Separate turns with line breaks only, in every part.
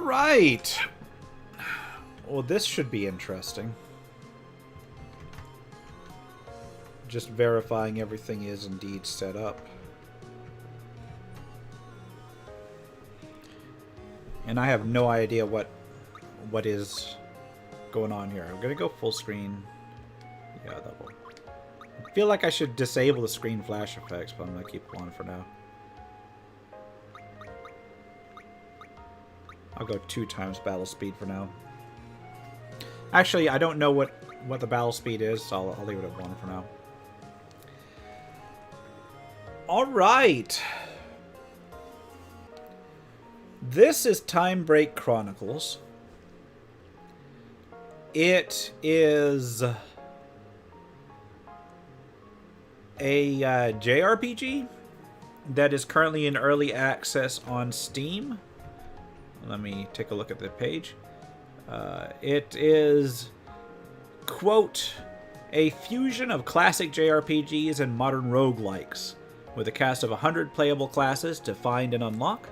Alright. Well, this should be interesting. Just verifying everything is indeed set up. And I have no idea what is going on here. I'm gonna go full screen. Yeah, that will. I feel like I should disable the screen flash effects, but I'm gonna keep on for now. I'll go 2 times battle speed for now. Actually, I don't know what the battle speed is, so I'll leave it at 1 for now. Alright. This is Time Break Chronicles. It is a JRPG that is currently in early access on Steam. Let me take a look at the page. It is, quote, a fusion of classic JRPGs and modern roguelikes, with a cast of 100 playable classes to find and unlock.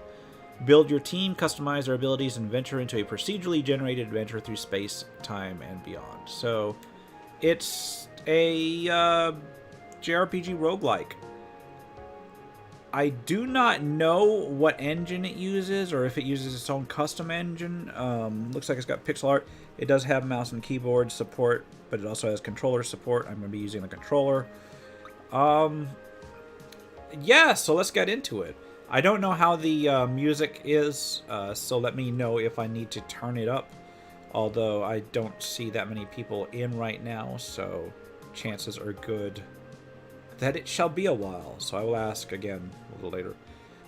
Build your team, customize their abilities, and venture into a procedurally generated adventure through space, time, and beyond. So, it's a JRPG roguelike. I do not know what engine it uses, or if it uses its own custom engine. Looks like it's got pixel art. It does have mouse and keyboard support, but it also has controller support. I'm going to be using the controller. Yeah, so let's get into it. I don't know how the music is, so let me know if I need to turn it up. Although I don't see that many people in right now, so chances are good that it shall be a while. So I will ask again a little later.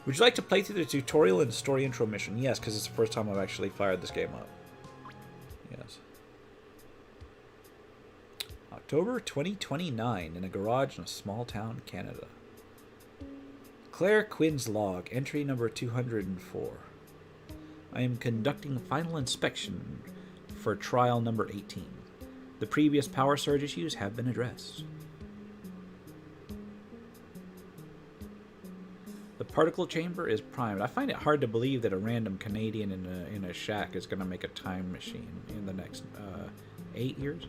Would you like to play through the tutorial and story intro mission? Yes, because it's the first time I've actually fired this game up. Yes. October 2029 in a garage in a small town, Canada. Claire Quinn's log, entry number 204. I am conducting final inspection for trial number 18. The previous power surge issues have been addressed. The particle chamber is primed. I find it hard to believe that a random Canadian in a shack is going to make a time machine in the next 8 years.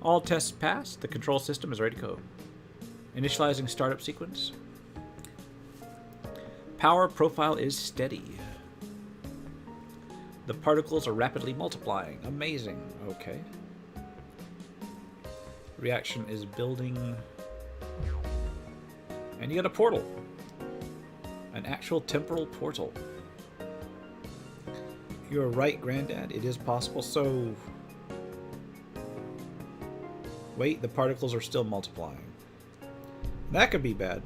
All tests passed. The control system is ready to go. Initializing startup sequence. Power profile is steady. The particles are rapidly multiplying. Amazing. Okay. Reaction is building. And you got a portal. An actual temporal portal. You're right, Granddad. It is possible. So... Wait, the particles are still multiplying. That could be bad.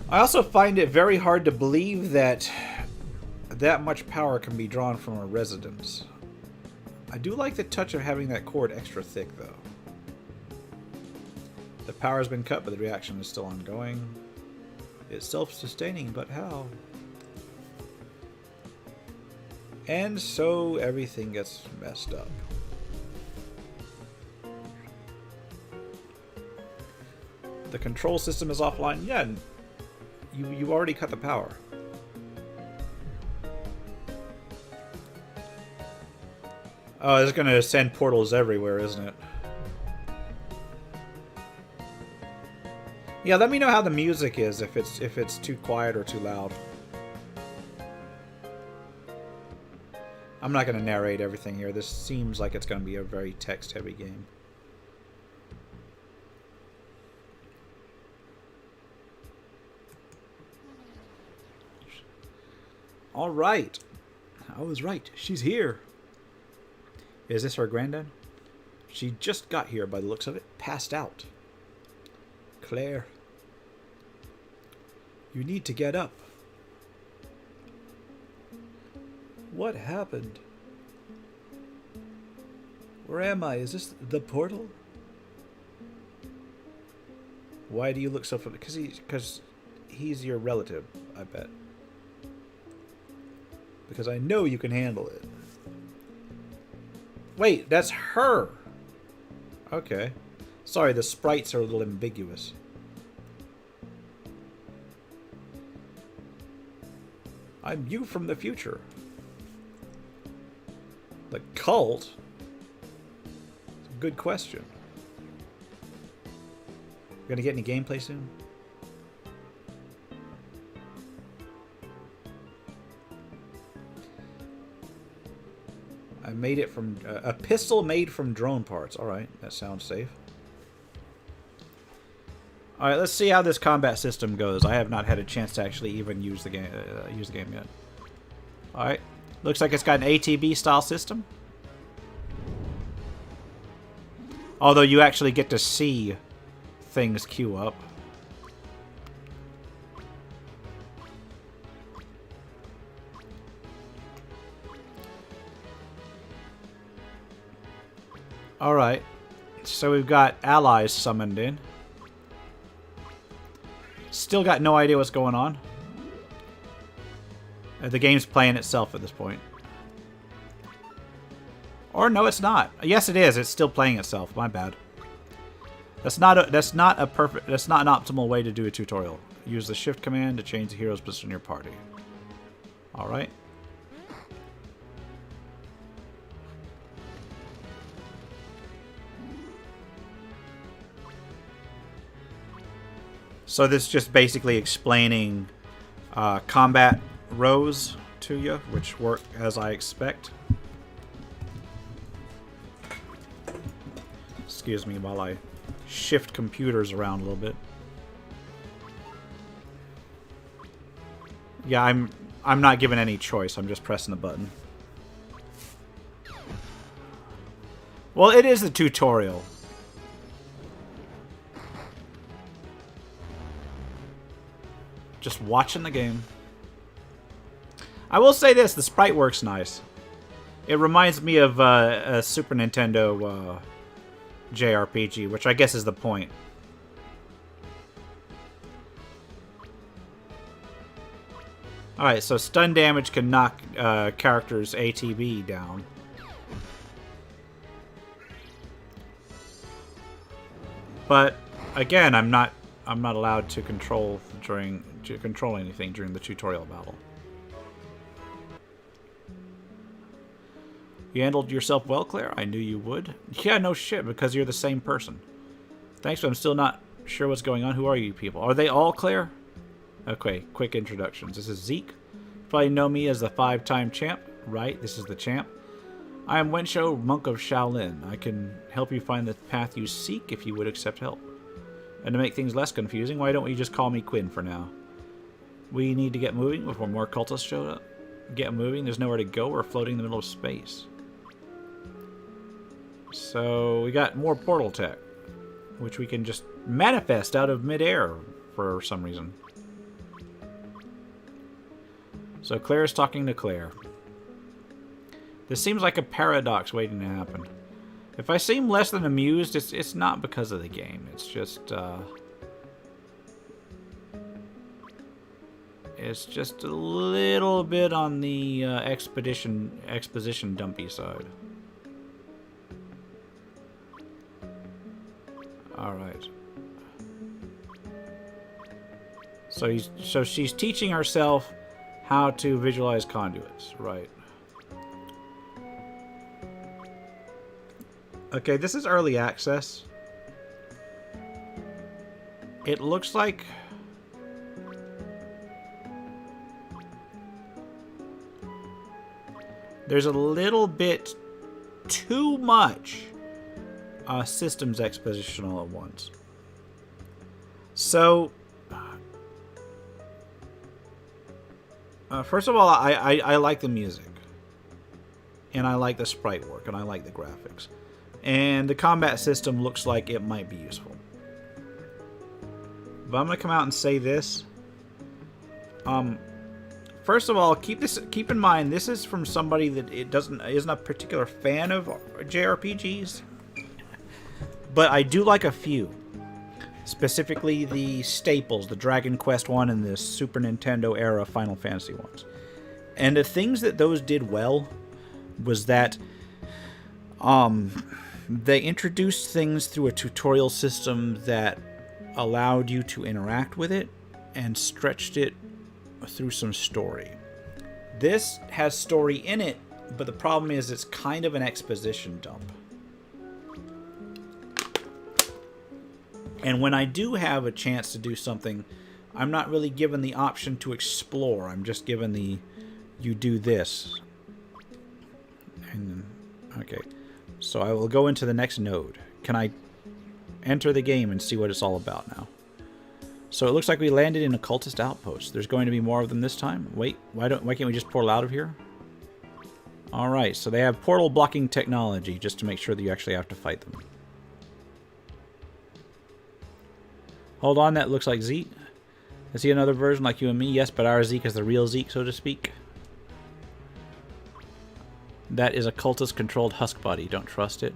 I also find it very hard to believe that that much power can be drawn from a residence. I do like the touch of having that cord extra thick, though. The power has been cut, but the reaction is still ongoing. It's self-sustaining, but how? And so everything gets messed up. The control system is offline. Yeah, you already cut the power. Oh, it's going to send portals everywhere, isn't it? Yeah, let me know how the music is, if it's too quiet or too loud. I'm not going to narrate everything here. This seems like it's going to be a very text-heavy game. All right. I was right. She's here. Is this our granddad? She just got here by the looks of it. Passed out. Claire. You need to get up. What happened? Where am I? Is this the portal? Why do you look so familiar? Because he's your relative, I bet. Because I know you can handle it. Wait, that's her! Okay. Sorry, the sprites are a little ambiguous. I'm you from the future. The cult? It's a good question. Gonna get any gameplay soon? I made it from... a pistol made from drone parts. Alright, that sounds safe. Alright, let's see how this combat system goes. I have not had a chance to actually even use the game yet. Alright. Looks like it's got an ATB style system. Although you actually get to see things queue up. Alright, so we've got allies summoned in. Still got no idea what's going on. The game's playing itself at this point. Or no, it's not. Yes, it is. It's still playing itself. My bad. That's not an optimal way to do a tutorial. Use the shift command to change the hero's position in your party. Alright. So this is just basically explaining combat rows to you, which work as I expect. Excuse me while I shift computers around a little bit. Yeah, I'm not given any choice. I'm just pressing the button. Well, it is a tutorial. Just watching the game. I will say this, the sprite works nice. It reminds me of a Super Nintendo JRPG, which I guess is the point. Alright, so stun damage can knock characters' ATB down. But again, I'm not allowed to control anything during the tutorial battle. You handled yourself well, Claire? I knew you would. Yeah, no shit, because you're the same person. Thanks, but I'm still not sure what's going on. Who are you people? Are they all Claire? Okay, quick introductions. This is Zeke. You probably know me as the 5-time champ. Right, this is the champ. I am Wensho, monk of Shaolin. I can help you find the path you seek if you would accept help. And to make things less confusing, why don't you just call me Quinn for now? We need to get moving before more cultists show up. Get moving, there's nowhere to go. We're floating in the middle of space. So we got more portal tech, which we can just manifest out of midair for some reason. So Claire's talking to Claire. This seems like a paradox waiting to happen. If I seem less than amused, it's not because of the game. It's just a little bit on the exposition dumpy side. All right. So she's teaching herself how to visualize conduits, right? Okay, this is early access. It looks like there's a little bit too much systems exposition all at once. So, first of all, I like the music. And I like the sprite work, and I like the graphics. And the combat system looks like it might be useful. But I'm going to come out and say this. First of all, keep in mind, this is from somebody that isn't a particular fan of JRPGs. But I do like a few. Specifically the staples, the Dragon Quest 1 and the Super Nintendo era Final Fantasy ones. And the things that those did well was that they introduced things through a tutorial system that allowed you to interact with it and stretched it through some story. This has story in it, but the problem is it's kind of an exposition dump. And when I do have a chance to do something, I'm not really given the option to explore. I'm just given the, you do this. And, okay. So I will go into the next node. Can I enter the game and see what it's all about now? So it looks like we landed in a cultist outpost. There's going to be more of them this time. Wait, why can't we just portal out of here? Alright, so they have portal blocking technology just to make sure that you actually have to fight them. Hold on, that looks like Zeke. Is he another version like you and me? Yes, but our Zeke is the real Zeke, so to speak. That is a cultist-controlled husk body. Don't trust it.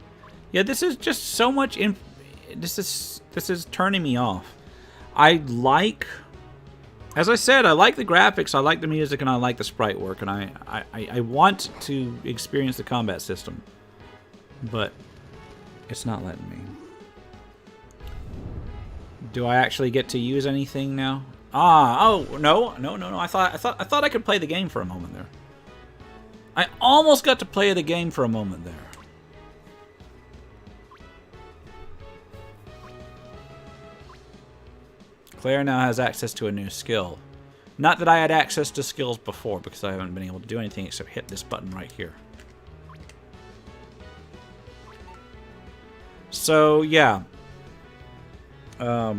Yeah, this is just so much. This is turning me off. I like, as I said, I like the graphics, I like the music, and I like the sprite work, and I want to experience the combat system, but it's not letting me. Do I actually get to use anything now? Oh no! I thought I could play the game for a moment there. I almost got to play the game for a moment there. Claire now has access to a new skill. Not that I had access to skills before, because I haven't been able to do anything except hit this button right here. So, yeah. I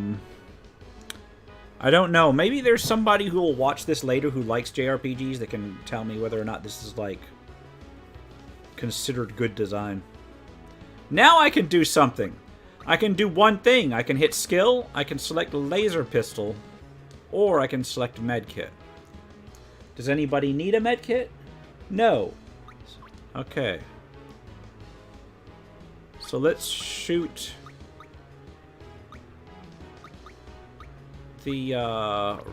don't know. Maybe there's somebody who will watch this later who likes JRPGs that can tell me whether or not this is, like, considered good design. Now I can do something. I can do one thing. I can hit skill, I can select laser pistol, or I can select medkit. Does anybody need a medkit? No. Okay. So let's shoot the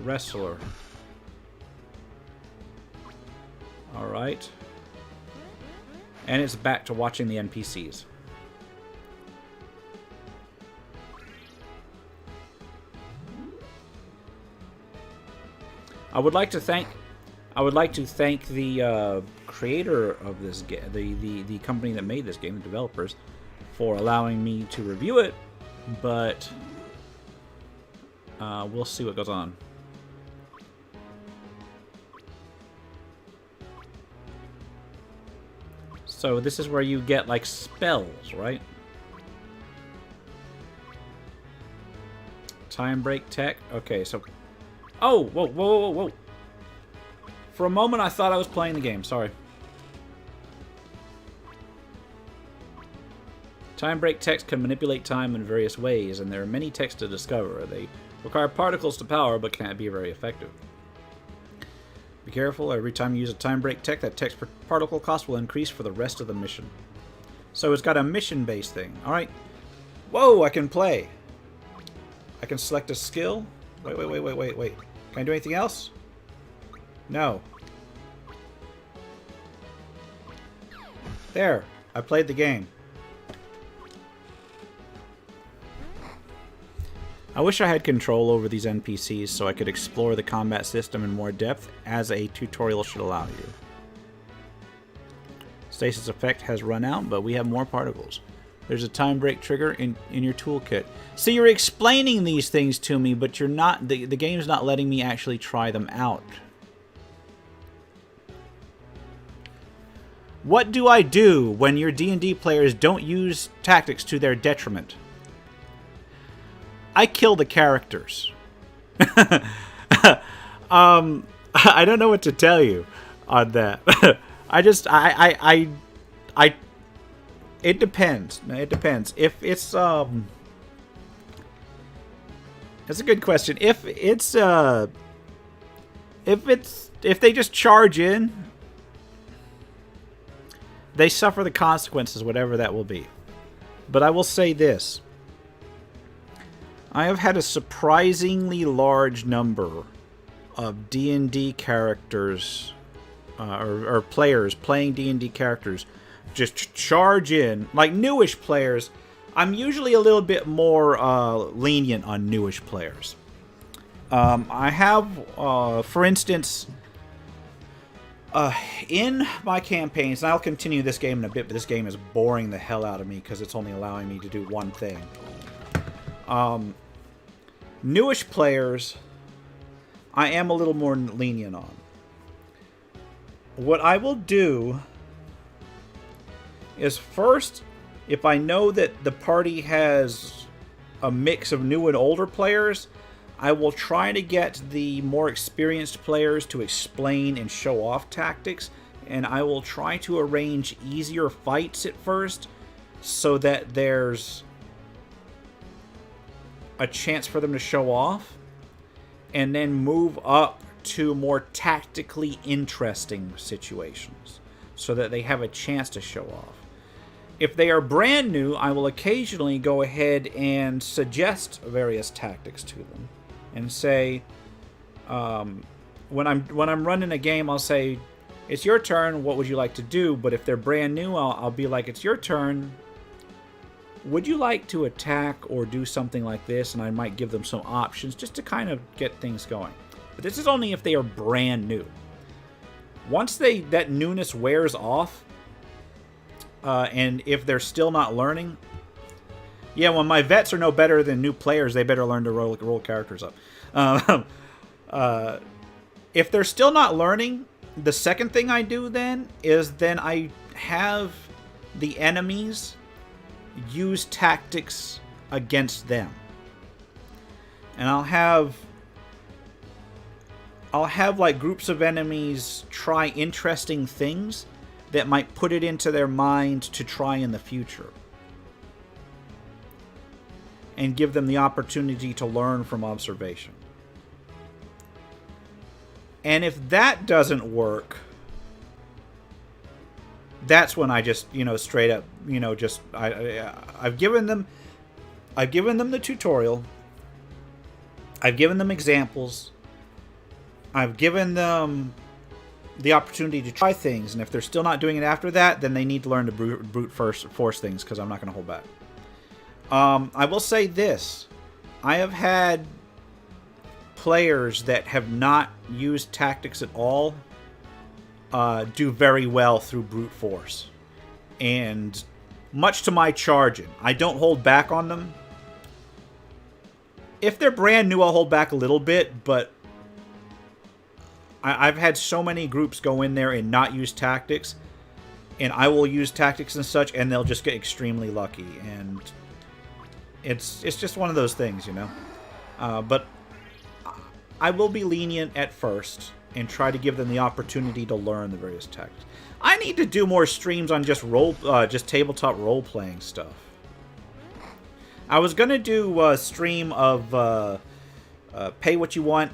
wrestler. Alright. And it's back to watching the NPCs. I would like to thank the creator of this game, the company that made this game, the developers, for allowing me to review it, but we'll see what goes on. So this is where you get like spells, right? Time break tech. Okay, so oh, whoa. For a moment, I thought I was playing the game. Sorry. Time break text can manipulate time in various ways, and there are many texts to discover. They require particles to power, but can't be very effective. Be careful. Every time you use a time break tech, that text per particle cost will increase for the rest of the mission. So it's got a mission-based thing. All right. Whoa, I can play. I can select a skill. Wait. Can I do anything else? No. There. I played the game. I wish I had control over these NPCs so I could explore the combat system in more depth, as a tutorial should allow you. Stasis effect has run out, but we have more particles. There's a time break trigger in your toolkit. So you're explaining these things to me, but you're not. The game's not letting me actually try them out. What do I do when your D&D players don't use tactics to their detriment? I kill the characters. I don't know what to tell you on that. It depends. It depends. If it's that's a good question. If they just charge in, they suffer the consequences, whatever that will be. But I will say this. I have had a surprisingly large number of D&D characters, or players playing D&D characters, just charge in. Like newish players, I'm usually a little bit more lenient on newish players. I have, for instance, In my campaigns, and I'll continue this game in a bit, but this game is boring the hell out of me because it's only allowing me to do one thing. Newish players, I am a little more lenient on. What I will do is first, if I know that the party has a mix of new and older players, I will try to get the more experienced players to explain and show off tactics, and I will try to arrange easier fights at first so that there's a chance for them to show off, and then move up to more tactically interesting situations so that they have a chance to show off. If they are brand new, I will occasionally go ahead and suggest various tactics to them. And say, when I'm running a game, I'll say, it's your turn, what would you like to do? But if they're brand new, I'll be like, it's your turn, would you like to attack or do something like this? And I might give them some options just to kind of get things going. But this is only if they are brand new. Once that newness wears off, and if they're still not learning, yeah, when my vets are no better than new players, they better learn to roll characters up. If they're still not learning, the second thing I do then is I have the enemies use tactics against them. And I'll have like groups of enemies try interesting things that might put it into their mind to try in the future. And give them the opportunity to learn from observation. And if that doesn't work, that's when I just, straight up, I've given them the tutorial. I've given them examples. I've given them the opportunity to try things. And if they're still not doing it after that, then they need to learn to brute force things, because I'm not going to hold back. I will say this. I have had players that have not used tactics at all do very well through brute force. And much to my chagrin, I don't hold back on them. If they're brand new, I'll hold back a little bit, but I've had so many groups go in there and not use tactics, and I will use tactics and such, and they'll just get extremely lucky, and it's just one of those things, but I will be lenient at first and try to give them the opportunity to learn the various tactics. I need to do more streams on just tabletop role-playing stuff. I was gonna do a stream of pay what you want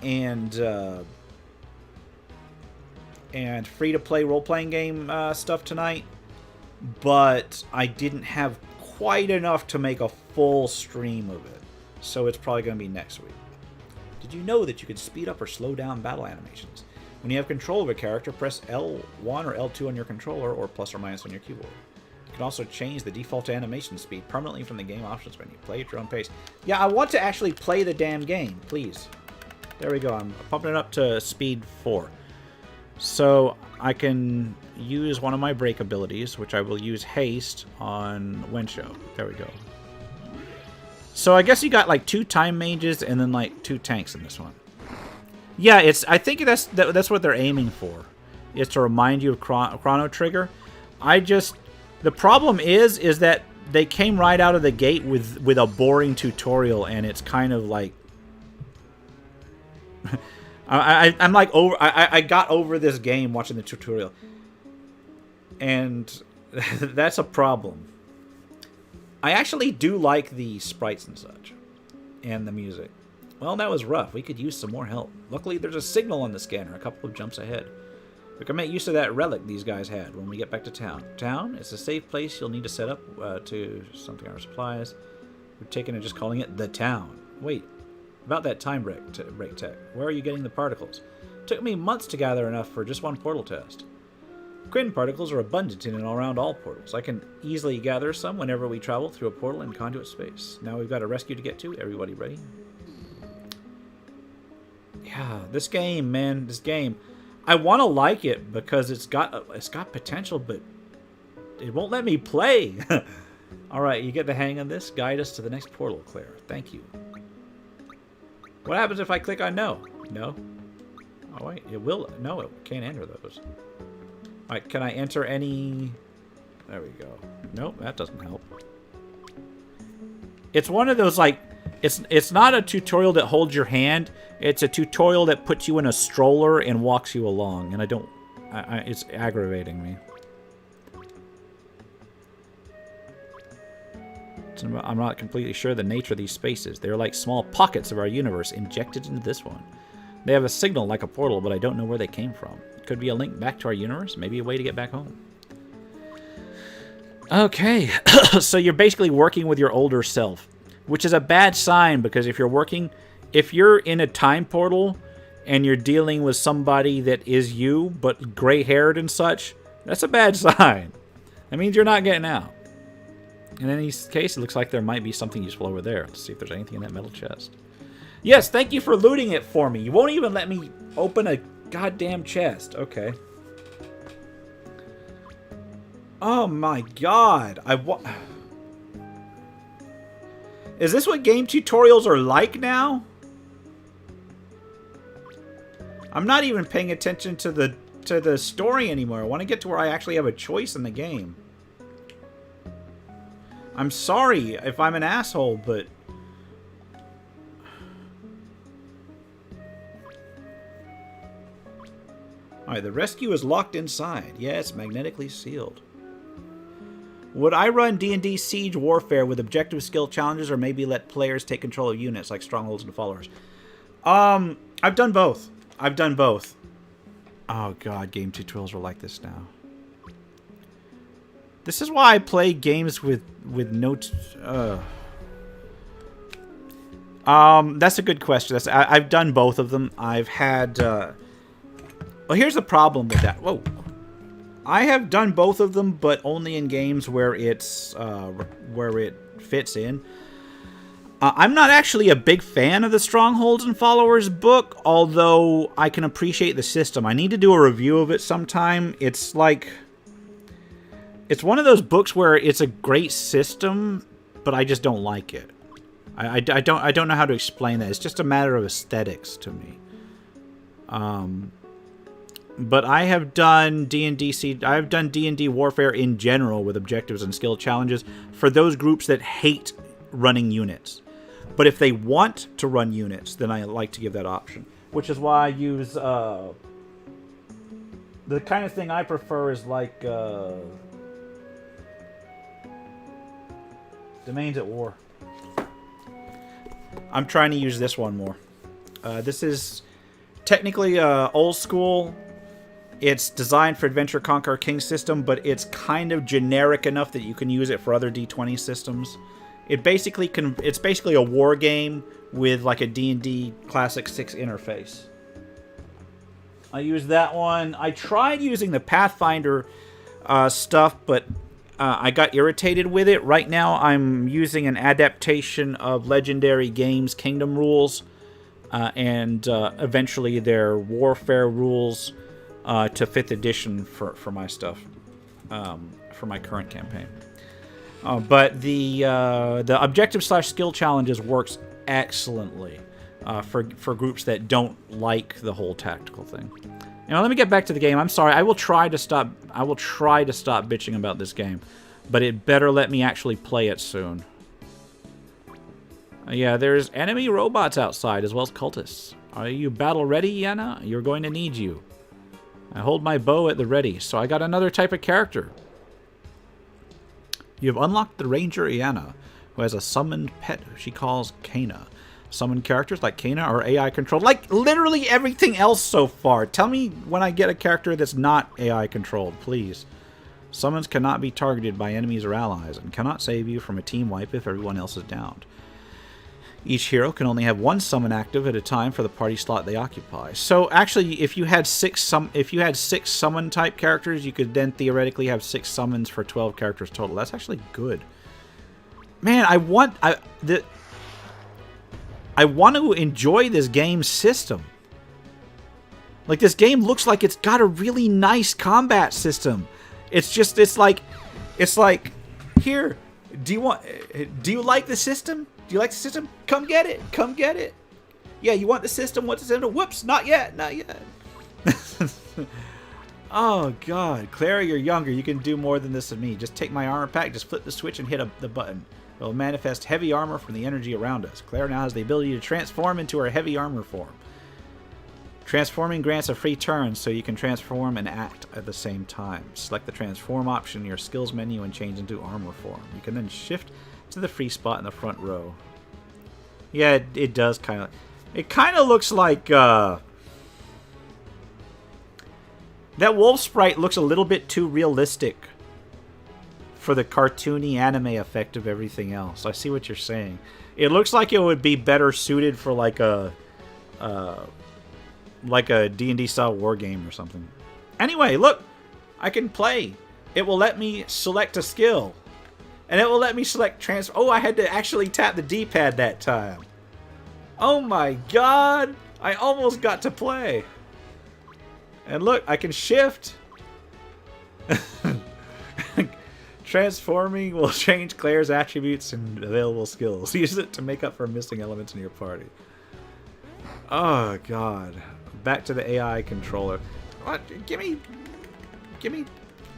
and free-to-play role-playing game stuff tonight, but I didn't have quite enough to make a full stream of it, so it's probably going to be next week. Did you know that you could speed up or slow down battle animations? When you have control of a character, press L1 or L2 on your controller, or plus or minus on your keyboard. You can also change the default animation speed permanently from the game options menu. Play at your own pace. Yeah, I want to actually play the damn game, please. There we go. I'm pumping it up to speed 4. So I can use one of my break abilities, which I will use haste on Wenshow. There we go. So I guess you got like 2 time mages and then like 2 tanks in this one. Yeah, I think that's what they're aiming for, is to remind you of Chrono Trigger. The problem is that they came right out of the gate with a boring tutorial, and it's kind of like I'm like over. I got over this game watching the tutorial, and that's a problem. I actually do like the sprites and such, and the music. Well, that was rough. We could use some more help. Luckily, there's a signal on the scanner, a couple of jumps ahead. We can make use of that relic these guys had when we get back to town. Town? It's a safe place you'll need to set up to something our supplies. We're taking and just calling it the town. Wait, about that time break tech. Where are you getting the particles? It took me months to gather enough for just one portal test. Quinn particles are abundant in and around all portals. I can easily gather some whenever we travel through a portal in conduit space. Now we've got a rescue to get to. Everybody ready? Yeah, this game, man. This game. I want to like it because it's got potential, but it won't let me play. All right, you get the hang of this. Guide us to the next portal, Claire. Thank you. What happens if I click on no? No. Oh wait, it will. No, it can't enter those. All right, can I enter any? There we go. Nope, that doesn't help. It's one of those like, it's not a tutorial that holds your hand. It's a tutorial that puts you in a stroller and walks you along, and I don't. It's aggravating me. I'm not completely sure the nature of these spaces. They're like small pockets of our universe injected into this one. They have a signal like a portal, but I don't know where they came from. Could be a link back to our universe, maybe a way to get back home. Okay, so you're basically working with your older self, which is a bad sign because if you're in a time portal and you're dealing with somebody that is you, but gray-haired and such, that's a bad sign. That means you're not getting out. In any case, it looks like there might be something useful over there. Let's see if there's anything in that metal chest. Yes, thank you for looting it for me. You won't even let me open a goddamn chest. Okay. Oh my god. Is this what game tutorials are like now? I'm not even paying attention to the story anymore. I want to get to where I actually have a choice in the game. I'm sorry if I'm an asshole, but... Alright, the rescue is locked inside. Yeah, it's magnetically sealed. Would I run D&D Siege Warfare with objective skill challenges or maybe let players take control of units like strongholds and followers? I've done both. I've done both. Oh god, game tutorials are like this now. This is why I play games with notes. That's a good question. I've done both of them. I've had. Well, here's the problem with that. Whoa. I have done both of them, but only in games where it's where it fits in. I'm not actually a big fan of the Strongholds and Followers book, although I can appreciate the system. I need to do a review of it sometime. It's like. It's one of those books where it's a great system, but I just don't like it. I don't know how to explain that. It's just a matter of aesthetics to me. But I have done I've done D&D Warfare in general with objectives and skill challenges for those groups that hate running units. But if they want to run units, then I like to give that option. Which is why I use the kind of thing I prefer is like Domains at War. I'm trying to use this one more. This is technically old school. It's designed for Adventure Conquer King system, but it's kind of generic enough that you can use it for other D20 systems. It's basically a war game with like a D&D Classic 6 interface. I use that one. I tried using the Pathfinder stuff, but I got irritated with it. Right now, I'm using an adaptation of Legendary Games Kingdom rules, and eventually their Warfare rules to 5th edition for my stuff, for my current campaign. But the objective/skill challenges works excellently for groups that don't like the whole tactical thing. Now, let me get back to the game. I'm sorry. I will try to stop bitching about this game, but it better let me actually play it soon. Yeah, there's enemy robots outside as well as cultists. Are you battle ready, Yana? You're going to need you. I hold my bow at the ready, so I got another type of character. You have unlocked the Ranger Iana, who has a summoned pet she calls Kana. Summoned characters like Kana are AI controlled, like literally everything else so far. Tell me when I get a character that's not AI controlled, please. Summons cannot be targeted by enemies or allies, and cannot save you from a team wipe if everyone else is downed. Each hero can only have one summon active at a time for the party slot they occupy. So actually, if you had six summon type characters, you could then theoretically have 6 summons for 12 characters total. That's actually good. Man, I want to enjoy this game system. Like, this game looks like it's got a really nice combat system. It's like, here, do you like the system? Do you like the system? Come get it. Come get it. Yeah, you want the system? What's the system? Whoops, not yet. Not yet. Oh, God. Claire, you're younger. You can do more than this than me. Just take my armor pack, just flip the switch and hit the button. It will manifest heavy armor from the energy around us. Claire now has the ability to transform into her heavy armor form. Transforming grants a free turn, so you can transform and act at the same time. Select the transform option in your skills menu and change into armor form. You can then shift to the free spot in the front row. Yeah, it does kind of... It kind of looks like... That wolf sprite looks a little bit too realistic for the cartoony anime effect of everything else. I see what you're saying. It looks like it would be better suited for like a D&D style war game or something. Anyway, look, I can play. It will let me select a skill, and it will let me select trans. Oh, I had to actually tap the D-pad that time. Oh my God! I almost got to play. And look, I can shift. Transforming will change Claire's attributes and available skills. Use it to make up for missing elements in your party. Oh God. Back to the AI controller. What? Give me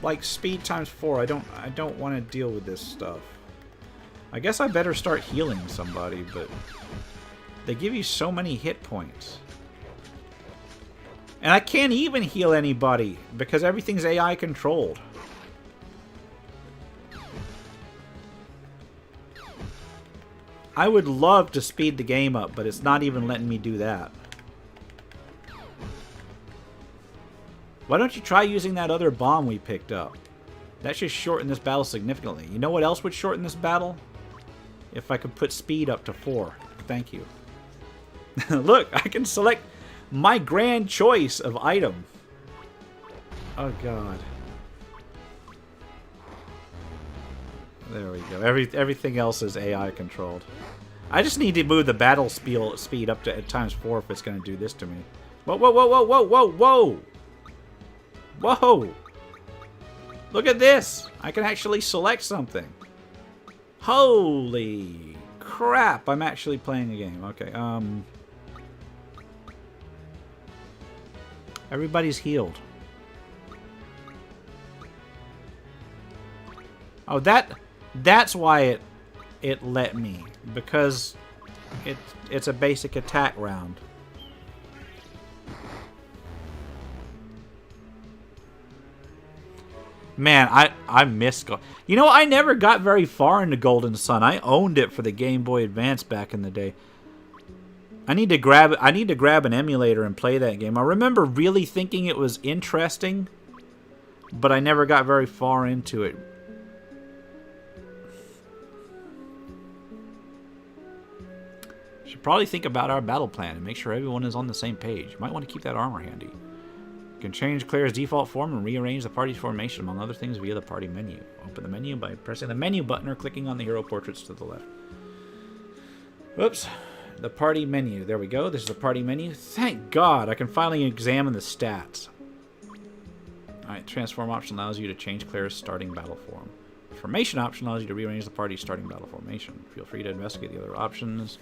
like speed times 4. I don't want to deal with this stuff. I guess I better start healing somebody, but they give you so many hit points. And I can't even heal anybody because everything's AI controlled. I would love to speed the game up, but it's not even letting me do that. Why don't you try using that other bomb we picked up? That should shorten this battle significantly. You know what else would shorten this battle? If I could put speed up to 4. Thank you. Look, I can select my grand choice of item. Oh God. There we go. Everything else is AI controlled. I just need to move the battle speed up to times 4 if it's going to do this to me. Whoa, whoa, whoa, whoa, whoa, whoa, whoa! Whoa! Look at this! I can actually select something. Holy crap! I'm actually playing a game. Okay, everybody's healed. Oh, that's why it let me, because it's a basic attack round. Man, I miss you know, I never got very far into Golden Sun. I owned it for the Game Boy Advance back in the day. I need to grab an emulator and play that game. I remember really thinking it was interesting, but I never got very far into it. Should probably think about our battle plan and make sure everyone is on the same page. Might want to keep that armor handy. You can change Claire's default form and rearrange the party's formation, among other things, via the party menu. Open the menu by pressing the menu button or clicking on the hero portraits to the left. Whoops. The party menu. There we go. This is the party menu. Thank God I can finally examine the stats. Alright, transform option allows you to change Claire's starting battle form. The formation option allows you to rearrange the party's starting battle formation. Feel free to investigate the other options.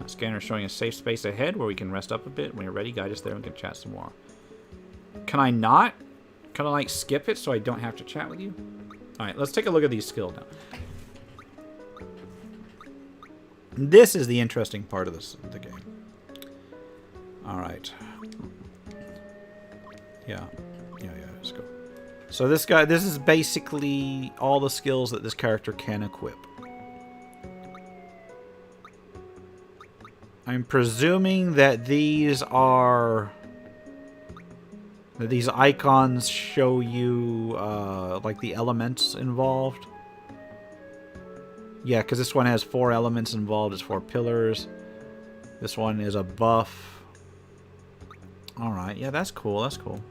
Scanner showing a safe space ahead where we can rest up a bit. When you're ready, guide us there and we can chat some more. Can I not? Can I like skip it so I don't have to chat with you? Alright, let's take a look at these skills now. This is the interesting part of the game. Alright. Yeah, let's go. So this is basically all the skills that this character can equip. I'm presuming that these icons show you like the elements involved. Yeah, because this one has 4 elements involved. It's 4 pillars. This one is a buff. All right, yeah, that's cool. That's cool.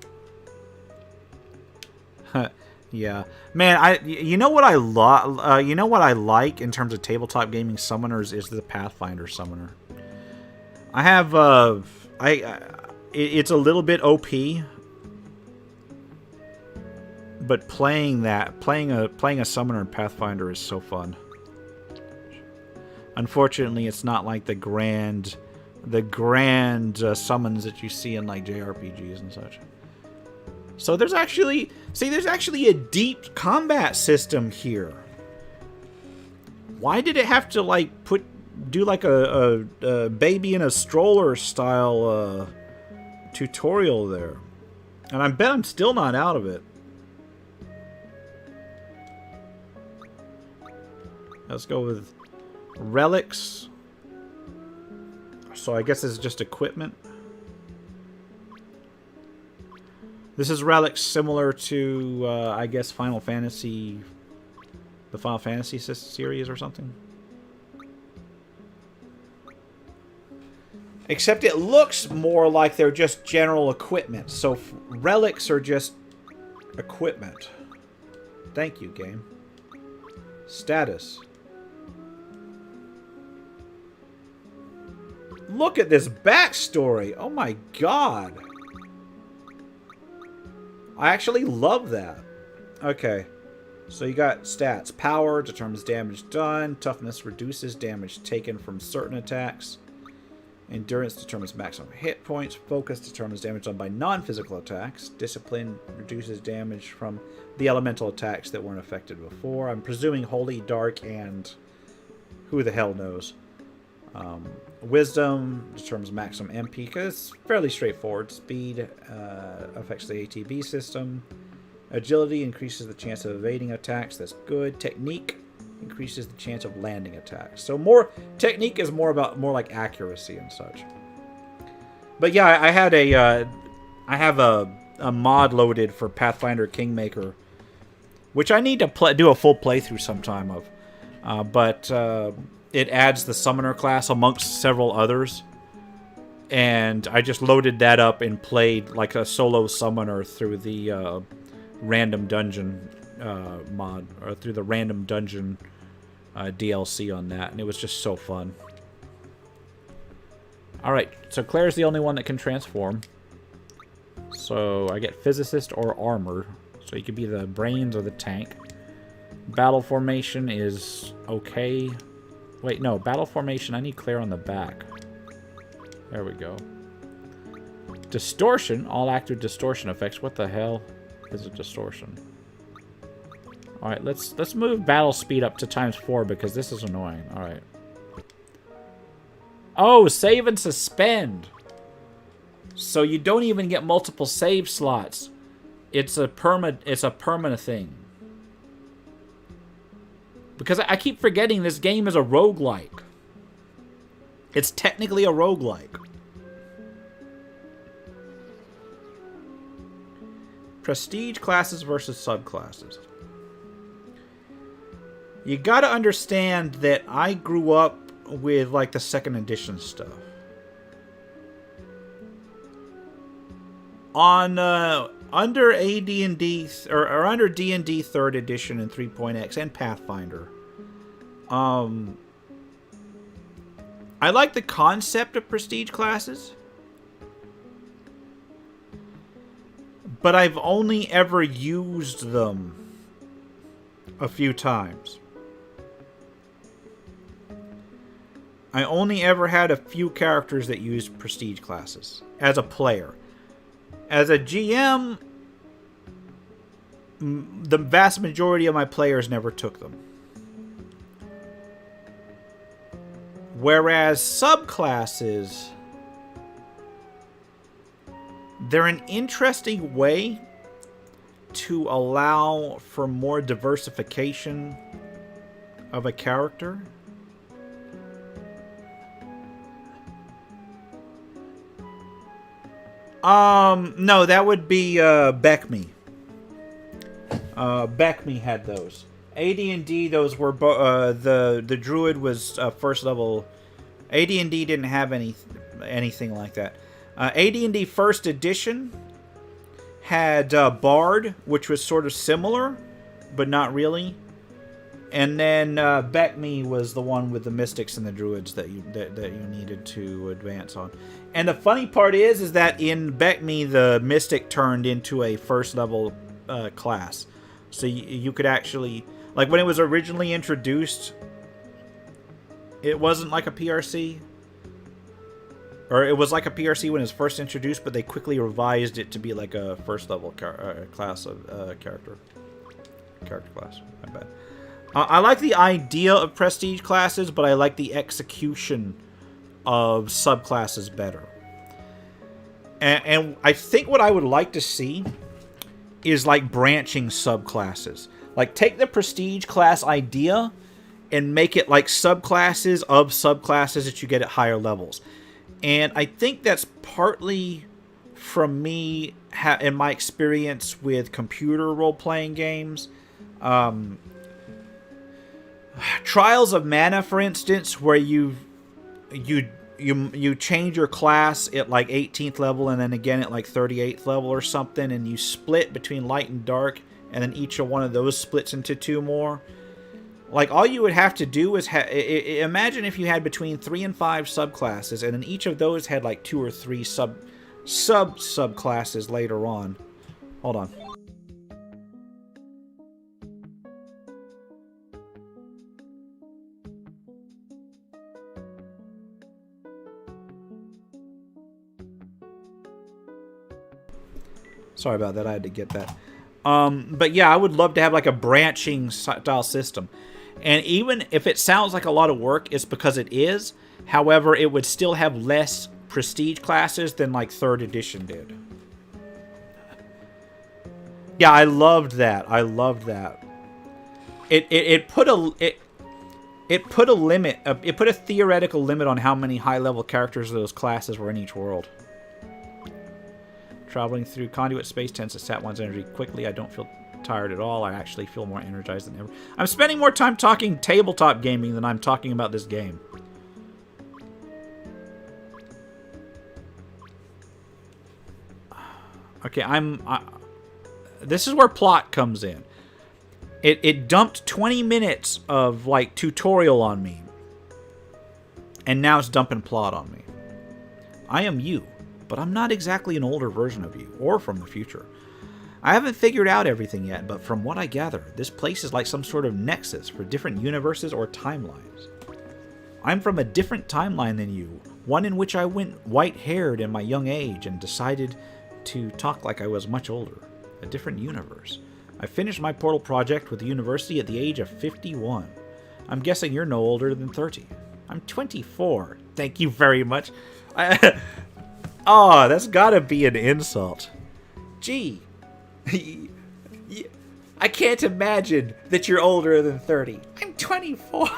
Yeah, man. You know what I like in terms of tabletop gaming summoners is the Pathfinder summoner. I have it's a little bit OP, but playing a summoner in Pathfinder is so fun. Unfortunately, it's not like the grand summons that you see in like JRPGs and such. So there's actually a deep combat system here. Why did it have to like do like a baby in a stroller style tutorial there? And I bet I'm still not out of it. Let's go with relics. So I guess this is just equipment. This is relics similar to, I guess, Final Fantasy... the Final Fantasy series or something. Except it looks more like they're just general equipment. So relics are just equipment. Thank you, game. Status. Look at this backstory. Oh my god. I actually love that. Okay. So you got stats. Power determines damage done. Toughness reduces damage taken from certain attacks. Endurance determines maximum hit points. Focus determines damage done by non-physical attacks. Discipline reduces damage from the elemental attacks that weren't affected before. I'm presuming Holy, Dark, and who the hell knows. Wisdom determines maximum MP, because it's fairly straightforward. Speed affects the ATB system. Agility increases the chance of evading attacks. That's good. Technique increases the chance of landing attacks. So more technique is more like accuracy and such. But yeah, I have a mod loaded for Pathfinder Kingmaker, which I need to do a full playthrough sometime of. But it adds the summoner class amongst several others. And I just loaded that up and played like a solo summoner through the random dungeon mod, or through the random dungeon DLC on that. And it was just so fun. Alright, so Claire's the only one that can transform. So I get Physicist or Armor. So you could be the brains or the tank. Battle formation is okay. Wait, no, battle formation, I need Claire on the back. There we go. Distortion, all active distortion effects. What the hell is a distortion? Alright, let's move battle speed up to ×4 because this is annoying. Alright. Oh, save and suspend. So you don't even get multiple save slots. It's a permanent thing. Because I keep forgetting this game is a roguelike. It's technically a roguelike. Prestige classes versus subclasses. You gotta understand that I grew up with like the 2nd edition stuff. On under AD&D or under D&D 3rd edition and 3.x and Pathfinder, I like the concept of prestige classes, but I've only ever used them a few times. I only ever had a few characters that used prestige classes as a player. As a GM, the vast majority of my players never took them. Whereas subclasses, they're an interesting way to allow for more diversification of a character. No, that would be Beckme. Beckme had those. AD&D, those were the druid was first level. AD&D didn't have anything like that. AD&D first edition had Bard, which was sort of similar, but not really. And then Beckme was the one with the mystics and the druids that you needed to advance on. And the funny part is that in Beckme, the mystic turned into a first level class. So you could actually, like when it was originally introduced, it wasn't like a PRC. Or it was like a PRC when it was first introduced, but they quickly revised it to be like a first level class of character class. My bad. I like the idea of prestige classes, but I like the execution of subclasses better. And I think what I would like to see is like branching subclasses. Like take the prestige class idea and make it like subclasses of subclasses that you get at higher levels. And I think that's partly from me in my experience with computer role-playing games. Trials of Mana, for instance, where you change your class at like 18th level and then again at like 38th level or something, and you split between light and dark, and then each of one of those splits into 2 more. Like, all you would have to do is imagine if you had between 3 and 5 subclasses, and then each of those had like 2 or 3 subclasses later on. Hold on. Sorry about that. I had to get that. But yeah, I would love to have like a branching style system. And even if it sounds like a lot of work, it's because it is. However, it would still have less prestige classes than like 3rd edition did. Yeah, I loved that. I loved that. It put a limit. It put a theoretical limit on how many high level characters those classes were in each world. Traveling through conduit space tends to sap one's energy quickly. I don't feel tired at all. I actually feel more energized than ever. I'm spending more time talking tabletop gaming than I'm talking about this game. Okay, this is where plot comes in. It dumped 20 minutes of like tutorial on me, and now it's dumping plot on me. I am you, but I'm not exactly an older version of you, or from the future. I haven't figured out everything yet, but from what I gather, this place is like some sort of nexus for different universes or timelines. I'm from a different timeline than you, one in which I went white-haired in my young age and decided to talk like I was much older. A different universe. I finished my portal project with the university at the age of 51. I'm guessing you're no older than 30. I'm 24. Thank you very much. Oh, that's gotta be an insult. Gee. I can't imagine that you're older than 30. I'm 24.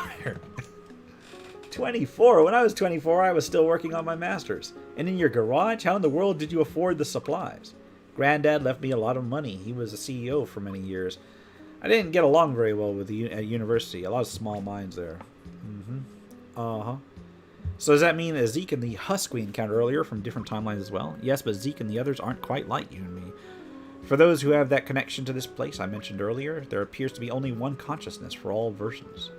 24? When I was 24, I was still working on my master's. And in your garage, how in the world did you afford the supplies? Granddad left me a lot of money. He was a CEO for many years. I didn't get along very well with at university. A lot of small minds there. Uh-huh. So does that mean that Zeke and the Husk we encountered earlier from different timelines as well? Yes, but Zeke and the others aren't quite like you and me. For those who have that connection to this place I mentioned earlier, there appears to be only one consciousness for all versions.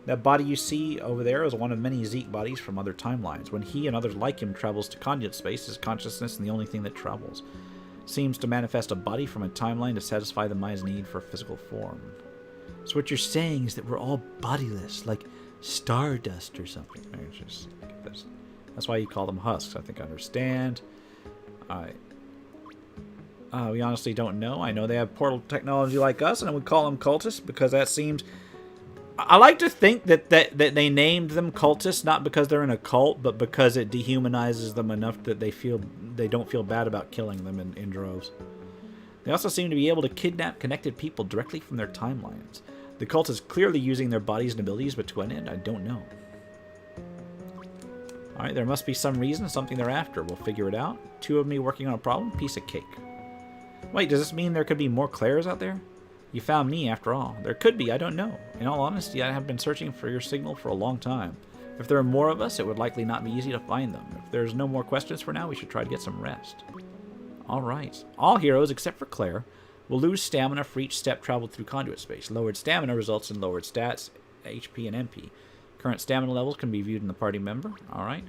That body you see over there is one of many Zeke bodies from other timelines. When he and others like him travels to conduit space, his consciousness is the only thing that travels. Seems to manifest a body from a timeline to satisfy the mind's need for physical form. So what you're saying is that we're all bodiless, like stardust or something. That's why you call them husks. I think I understand. We honestly don't know. I know they have portal technology like us, and we call them cultists because that seems... I like to think that they named them cultists not because they're in a cult, but because it dehumanizes them enough that they don't feel bad about killing them in droves. They also seem to be able to kidnap connected people directly from their timelines. The cult is clearly using their bodies and abilities, but to an end, I don't know. Alright, there must be some reason, something they're after. We'll figure it out. 2 of me working on a problem, piece of cake. Wait, does this mean there could be more Claires out there? You found me, after all. There could be, I don't know. In all honesty, I have been searching for your signal for a long time. If there are more of us, it would likely not be easy to find them. If there's no more questions for now, we should try to get some rest. Alright. All heroes, except for Claire, will lose stamina for each step traveled through conduit space. Lowered stamina results in lowered stats, HP, and MP. Current stamina levels can be viewed in the party member. Alright.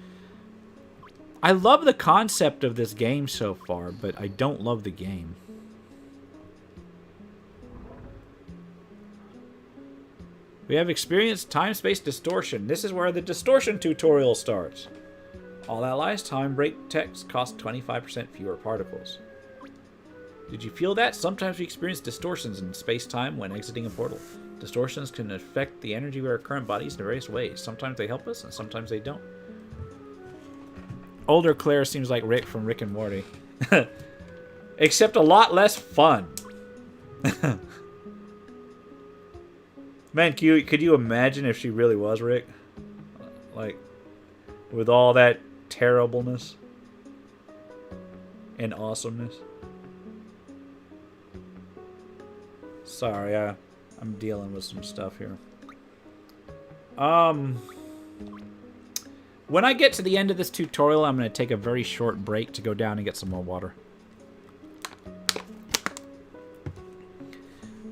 I love the concept of this game so far, but I don't love the game. We have experienced time-space distortion. This is where the distortion tutorial starts. All allies time break techs cost 25% fewer particles. Did you feel that? Sometimes we experience distortions in space-time when exiting a portal. Distortions can affect the energy of our current bodies in various ways. Sometimes they help us, and sometimes they don't. Older Claire seems like Rick from Rick and Morty. Except a lot less fun. Man, could you imagine if she really was Rick? Like, with all that terribleness and awesomeness. Sorry, I'm dealing with some stuff here. When I get to the end of this tutorial, I'm going to take a very short break to go down and get some more water.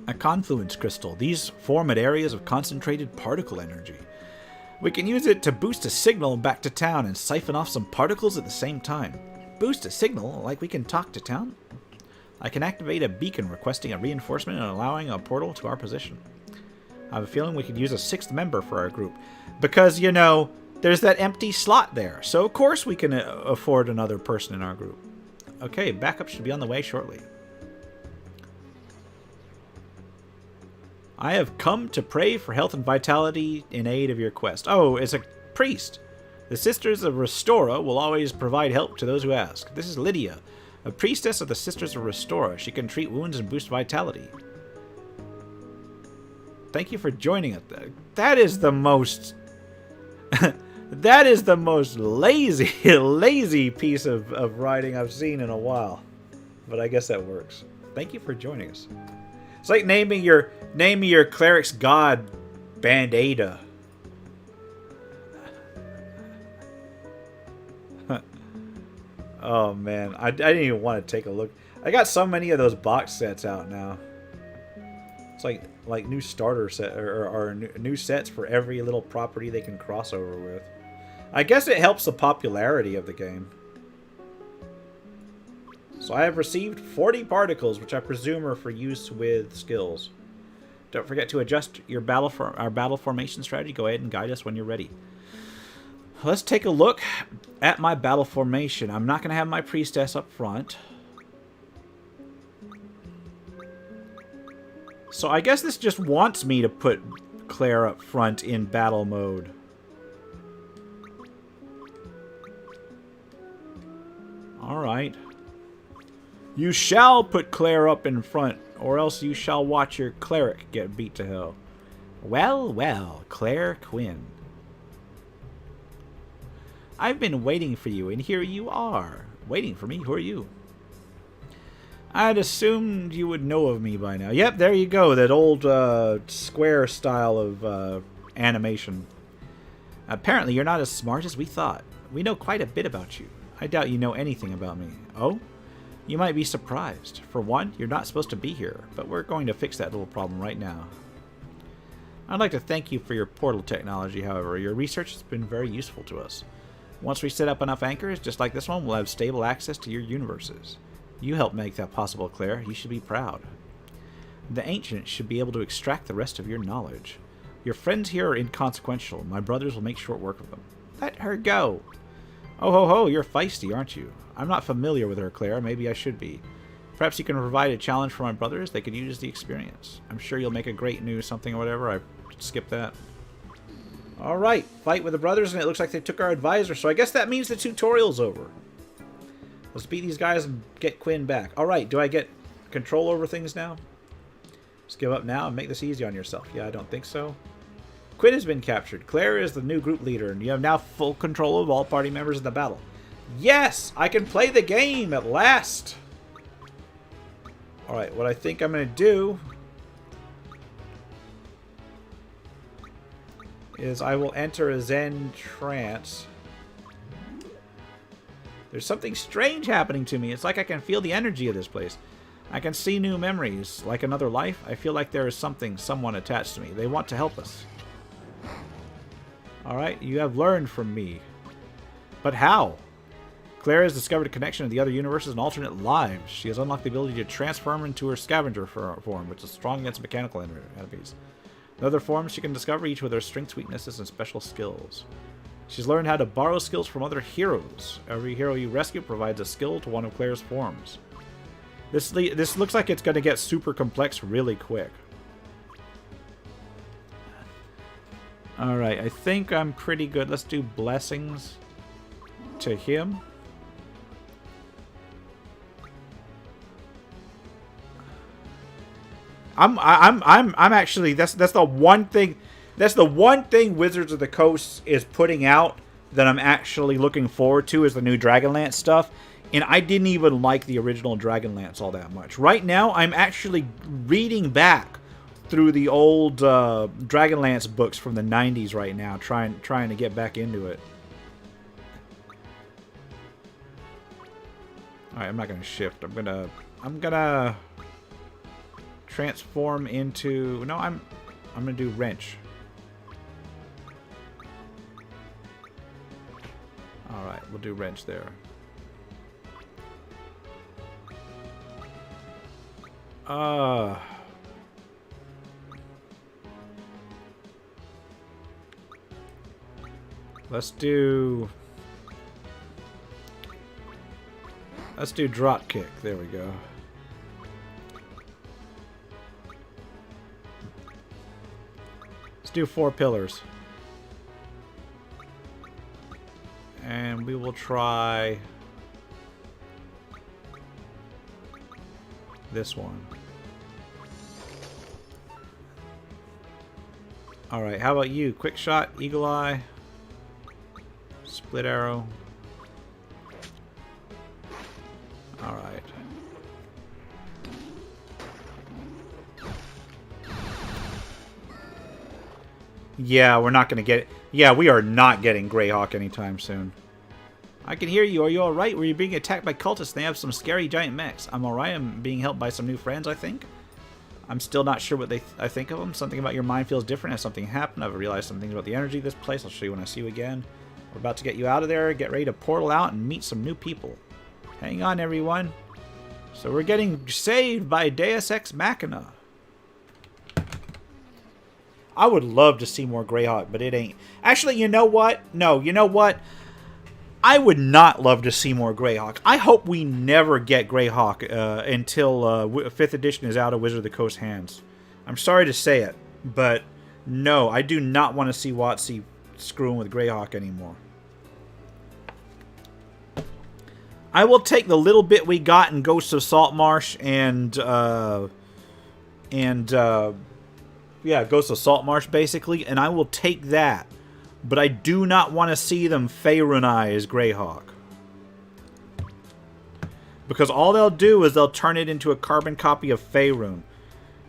A confluence crystal. These form at areas of concentrated particle energy. We can use it to boost a signal back to town and siphon off some particles at the same time. Boost a signal? Like we can talk to town? I can activate a beacon requesting a reinforcement and allowing a portal to our position. I have a feeling we could use a sixth member for our group. Because, you know, there's that empty slot there. So, of course, we can afford another person in our group. Okay, backup should be on the way shortly. I have come to pray for health and vitality in aid of your quest. Oh, it's a priest. The Sisters of Restora will always provide help to those who ask. This is Lydia, a priestess of the Sisters of Restora. She can treat wounds and boost vitality. Thank you for joining us. That is the most... that is the most lazy piece of writing I've seen in a while. But I guess that works. Thank you for joining us. It's like naming your cleric's god Band-Aida. Oh man, I didn't even want to take a look. I got so many of those box sets out now. It's like new starter set or new sets for every little property they can cross over with. I guess it helps the popularity of the game. So I have received 40 particles, which I presume are for use with skills. Don't forget to adjust your our battle formation strategy. Go ahead and guide us when you're ready. Let's take a look at my battle formation. I'm not going to have my priestess up front. So I guess this just wants me to put Claire up front in battle mode. Alright. You shall put Claire up in front, or else you shall watch your cleric get beat to hell. Well, well, Claire Quinn. I've been waiting for you, and here you are. Waiting for me? Who are you? I'd assumed you would know of me by now. Yep, there you go. That old square style of animation. Apparently, you're not as smart as we thought. We know quite a bit about you. I doubt you know anything about me. Oh? You might be surprised. For one, you're not supposed to be here, but we're going to fix that little problem right now. I'd like to thank you for your portal technology, however. Your research has been very useful to us. Once we set up enough anchors, just like this one, we'll have stable access to your universes. You helped make that possible, Claire. You should be proud. The Ancients should be able to extract the rest of your knowledge. Your friends here are inconsequential. My brothers will make short work of them. Let her go. Oh ho ho, you're feisty, aren't you? I'm not familiar with her, Claire. Maybe I should be. Perhaps you can provide a challenge for my brothers. They could use the experience. I'm sure you'll make a great new something or whatever. I skipped that. Alright, fight with the brothers, and it looks like they took our advisor, so I guess that means the tutorial's over. Let's beat these guys and get Quinn back. Alright, do I get control over things now? Just give up now and make this easy on yourself. Yeah, I don't think so. Quinn has been captured. Claire is the new group leader, and you have now full control of all party members in the battle. Yes! I can play the game at last! Alright, what I think I'm going to do is I will enter a Zen trance. There's something strange happening to me. It's like I can feel the energy of this place. I can see new memories, like another life. I feel like there is someone attached to me. They want to help us. Alright, you have learned from me. But how? Claire has discovered a connection to the other universes and alternate lives. She has unlocked the ability to transform into her scavenger form, which is strong against mechanical enemies. In other forms she can discover, each with their strengths, weaknesses, and special skills. She's learned how to borrow skills from other heroes. Every hero you rescue provides a skill to one of Claire's forms. This looks like it's going to get super complex really quick. Alright, I think I'm pretty good. Let's do blessings to him. I'm actually that's the one thing Wizards of the Coast is putting out that I'm actually looking forward to is the new Dragonlance stuff. And I didn't even like the original Dragonlance all that much. Right now, I'm actually reading back through the old Dragonlance books from the 90s right now, trying to get back into it. All right, I'm not gonna shift. I'm gonna transform into. No, I'm gonna do wrench. All right, we'll do wrench there. Let's do drop kick. There we go. Let's do 4 pillars. And we will try this one. Alright, how about you? Quick shot, eagle eye, split arrow. Alright. Yeah, we're not going to get it. Yeah, we are not getting Greyhawk anytime soon. I can hear you. Are you alright? Were you being attacked by cultists? They have some scary giant mechs. I'm alright. I'm being helped by some new friends, I think. I'm still not sure what I think of them. Something about your mind feels different as something happened. I've realized some things about the energy of this place. I'll show you when I see you again. We're about to get you out of there. Get ready to portal out and meet some new people. Hang on, everyone. So we're getting saved by Deus Ex Machina. I would love to see more Greyhawk, but it ain't. Actually, you know what? No, you know what? I would not love to see more Greyhawk. I hope we never get Greyhawk until 5th edition is out of Wizard of the Coast hands. I'm sorry to say it, but no, I do not want to see WotC screwing with Greyhawk anymore. I will take the little bit we got in Ghosts of Saltmarsh yeah, Ghosts of Saltmarsh, basically, and I will take that. But I do not want to see them Faerunize Greyhawk. Because all they'll do is they'll turn it into a carbon copy of Faerun.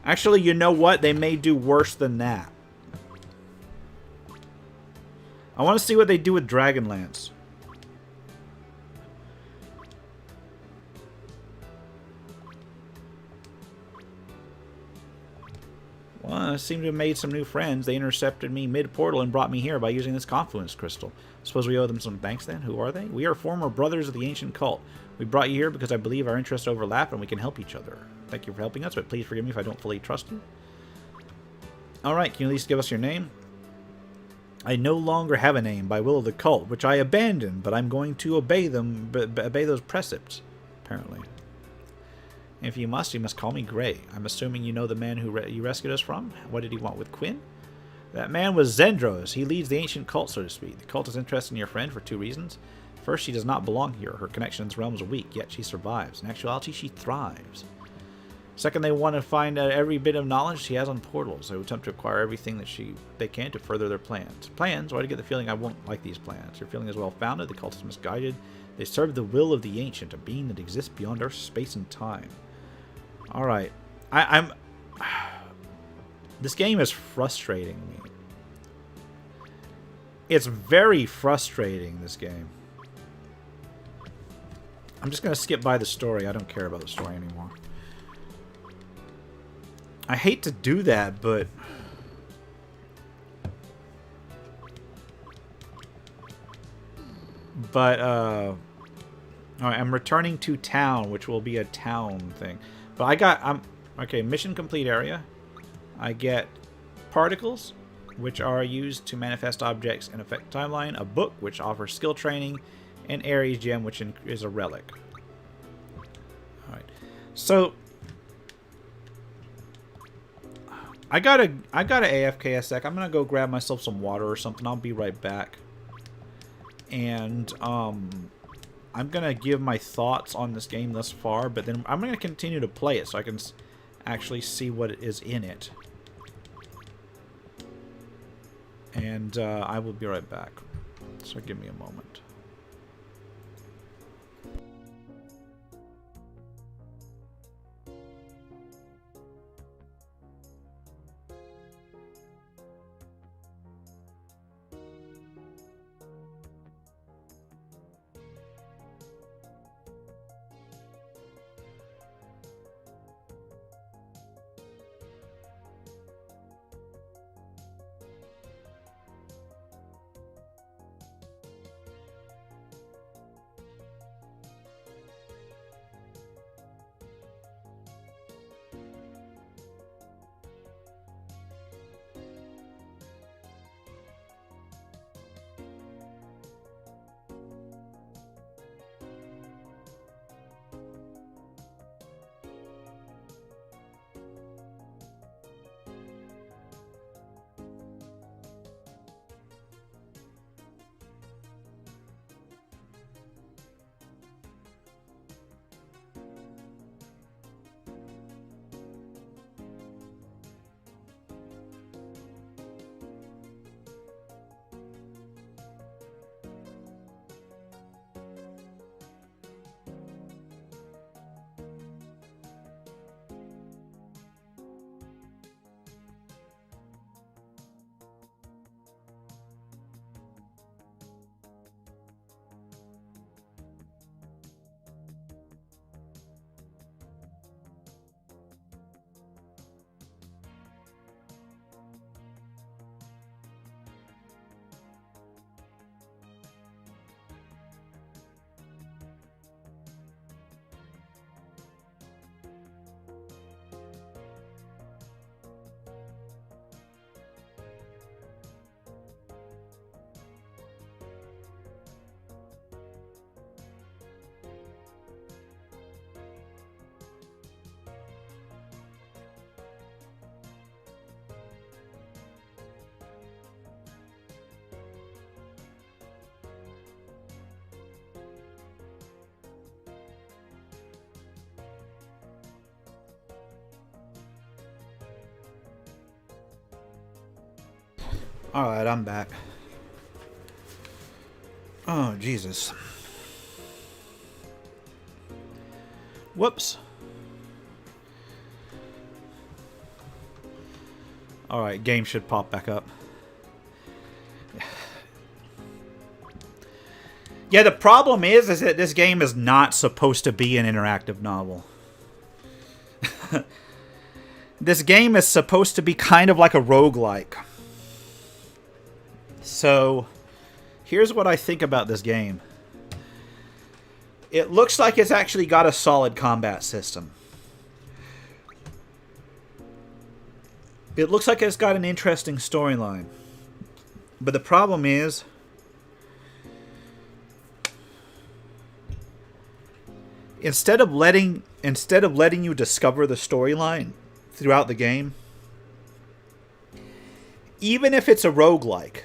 Actually, you know what? They may do worse than that. I want to see what they do with Dragonlance. Well, I seem to have made some new friends. They intercepted me mid-portal and brought me here by using this confluence crystal. Suppose we owe them some thanks then? Who are they? We are former brothers of the ancient cult. We brought you here because I believe our interests overlap and we can help each other. Thank you for helping us, but please forgive me if I don't fully trust you. Alright, can you at least give us your name? I no longer have a name by will of the cult, which I abandoned, but I'm going to obey them, obey those precepts, apparently. If you must call me Gray. I'm assuming you know the man who you rescued us from? What did he want with Quinn? That man was Zendros. He leads the ancient cult, so to speak. The cult is interested in your friend for 2 reasons. First, she does not belong here. Her connection in this realm is weak, yet she survives. In actuality, she thrives. Second, they want to find out every bit of knowledge she has on portals. They will attempt to acquire everything that they can to further their plans. Plans? Why do I get the feeling I won't like these plans? Your feeling is well-founded. The cult is misguided. They serve the will of the ancient, a being that exists beyond our space and time. Alright. I'm... This game is frustrating me. It's very frustrating, this game. I'm just going to skip by the story. I don't care about the story anymore. I hate to do that, but... Alright, I'm returning to town, which will be a town thing. But okay, mission complete area. I get particles, which are used to manifest objects and affect timeline. A book, which offers skill training. And Ares gem, which is a relic. Alright. So... I gotta AFK a sec. I'm gonna go grab myself some water or something. I'll be right back. And, I'm gonna give my thoughts on this game thus far, but then I'm gonna continue to play it so I can actually see what is in it. And, I will be right back. So give me a moment. Alright, I'm back. Oh, Jesus. Whoops. Alright, game should pop back up. Yeah, the problem is that this game is not supposed to be an interactive novel. This game is supposed to be kind of like a roguelike. So, here's what I think about this game. It looks like it's actually got a solid combat system. It looks like it's got an interesting storyline. But the problem is, instead of letting you discover the storyline throughout the game, even if it's a roguelike,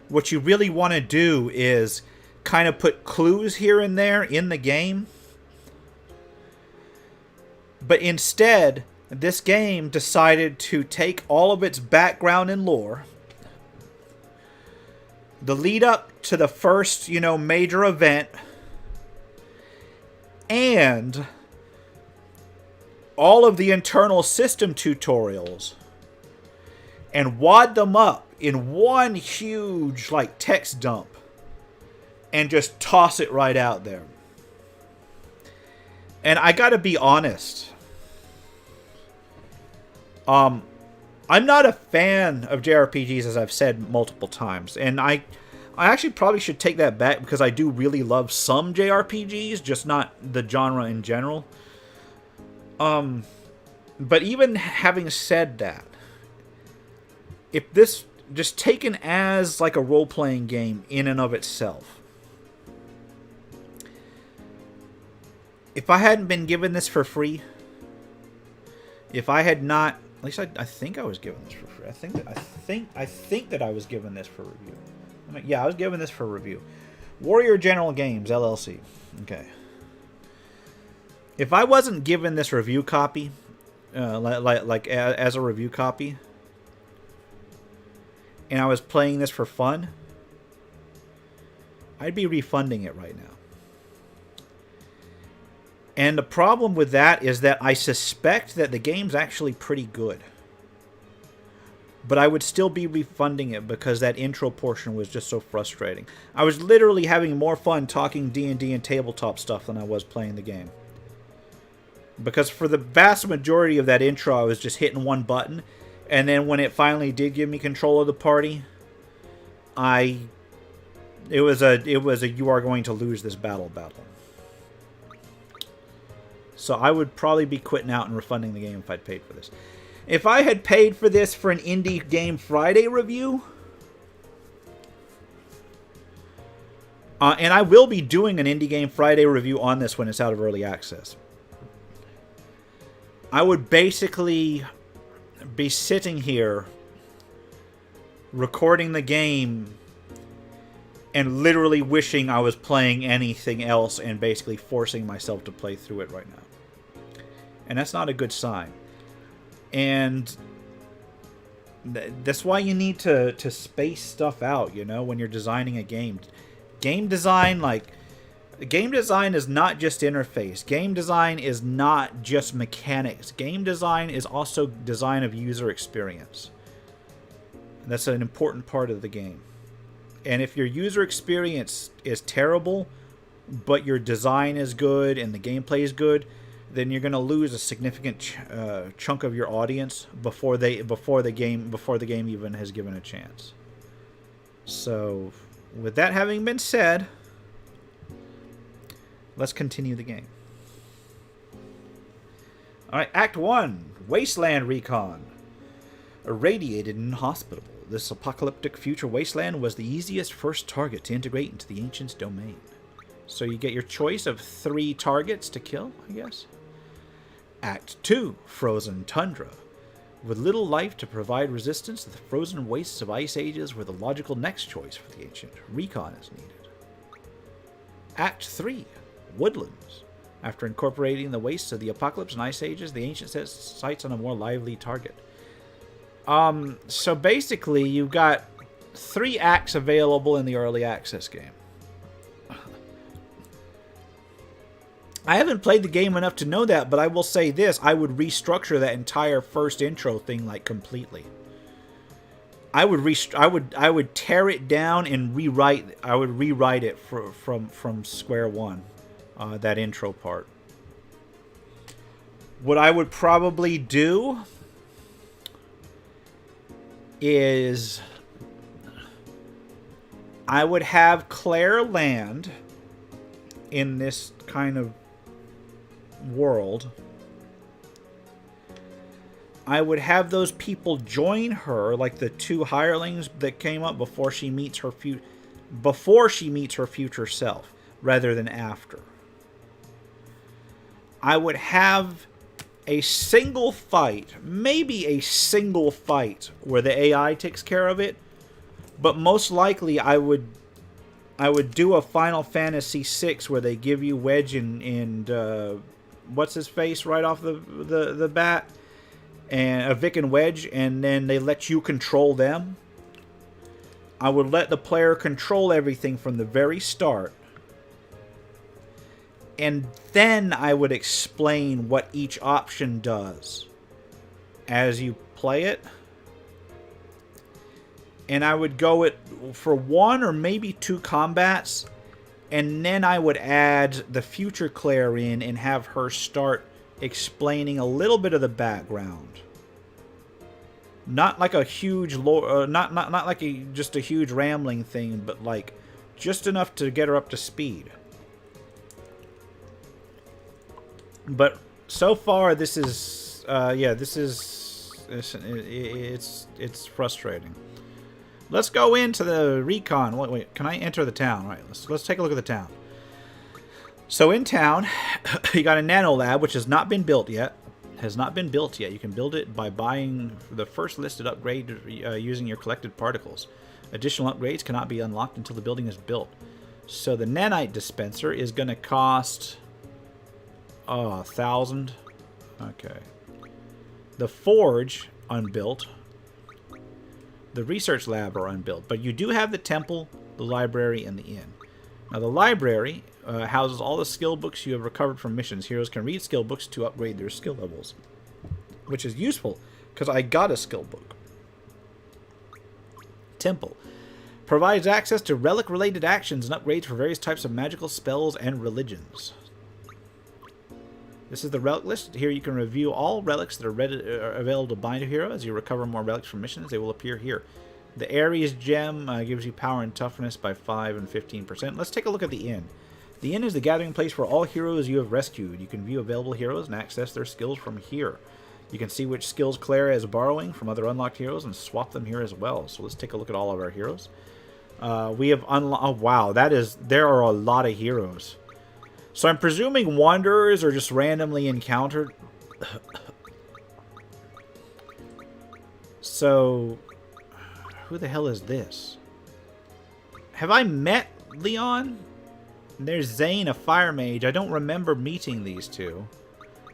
what you really want to do is kind of put clues here and there in the game. But instead, this game decided to take all of its background and lore, the lead up to the first, major event, and all of the internal system tutorials, and wad them up in one huge, text dump, and just toss it right out there. And I gotta be honest, I'm not a fan of JRPGs, as I've said multiple times, and I actually probably should take that back, because I do really love some JRPGs, just not the genre in general. But even having said that, if this just taken as like a role-playing game in and of itself, if I hadn't been given this for free, if I had not, at least I think I was given this for free. I think that I was given this for review. Yeah, I was given this for review. Warrior General Games LLC. Okay. If I wasn't given this review copy, like as a review copy, and I was playing this for fun, I'd be refunding it right now. And the problem with that is that I suspect that the game's actually pretty good. But I would still be refunding it because that intro portion was just so frustrating. I was literally having more fun talking D&D and tabletop stuff than I was playing the game. Because for the vast majority of that intro, I was just hitting one button. And then when it finally did give me control of the party, it was a you are going to lose this battle. So I would probably be quitting out and refunding the game if I'd paid for this. If I had paid for this for an Indie Game Friday review, and I will be doing an Indie Game Friday review on this when it's out of early access, I would basically be sitting here recording the game and literally wishing I was playing anything else and basically forcing myself to play through it right now. And that's not a good sign. And that's why you need to space stuff out, you know, when you're designing a game. Game design is not just interface. Game design is not just mechanics. Game design is also design of user experience. And that's an important part of the game. And if your user experience is terrible, but your design is good and the gameplay is good, then you're going to lose a significant chunk of your audience before the game even has given a chance. So, with that having been said, let's continue the game. Alright, Act 1, Wasteland Recon. Irradiated and inhospitable, this apocalyptic future wasteland was the easiest first target to integrate into the Ancient's domain. So you get your choice of 3 targets to kill, I guess. Act 2, Frozen Tundra. With little life to provide resistance, the frozen wastes of ice ages were the logical next choice for the Ancient. Recon is needed. Act 3, Woodlands. After incorporating the wastes of the apocalypse and ice ages, the Ancient sets sights on a more lively target. So basically, you've got 3 acts available in the early access game. I haven't played the game enough to know that, but I will say this: I would restructure that entire first intro thing like completely. I would tear it down and rewrite. I would rewrite it from square one. That intro part. What I would probably do is I would have Claire land in this kind of world. I would have those people join her, like the 2 hirelings that came up before she meets her future self, rather than after. I would have a single fight, maybe a single fight where the AI takes care of it, but most likely I would do a Final Fantasy VI where they give you Wedge and what's his face right off the bat, and a Vic and Wedge, and then they let you control them. I would let the player control everything from the very start, and then I would explain what each option does as you play it. And I would go for 1 or maybe 2 combats, and then I would add the future Claire in and have her start explaining a little bit of the background Not like a huge, not like just a huge rambling thing, but like just enough to get her up to speed. But so far, this is, yeah, it's frustrating. Let's go into the recon. Wait, can I enter the town? All right, let's take a look at the town. So in town, you got a nano lab, which has not been built yet. You can build it by buying the first listed upgrade using your collected particles. Additional upgrades cannot be unlocked until the building is built. So the nanite dispenser is going to cost 1,000. Okay. The forge unbuilt. The research lab are unbuilt, but you do have the temple, the library, and the inn. Now the library houses all the skill books you have recovered from missions. Heroes can read skill books to upgrade their skill levels, which is useful because I got a skill book. Temple provides access to relic-related actions and upgrades for various types of magical spells and religions. This is the relic list. Here you can review all relics that are available to bind a hero. As you recover more relics from missions, they will appear here. The Ares gem gives you power and toughness by 5 and 15%. Let's take a look at the inn. The inn is the gathering place for all heroes you have rescued. You can view available heroes and access their skills from here. You can see which skills Clara is borrowing from other unlocked heroes and swap them here as well. So let's take a look at all of our heroes. We have unlocked... Oh, wow. There are a lot of heroes. So I'm presuming wanderers are just randomly encountered. So... who the hell is this? Have I met Leon? There's Zane, a fire mage. I don't remember meeting these two.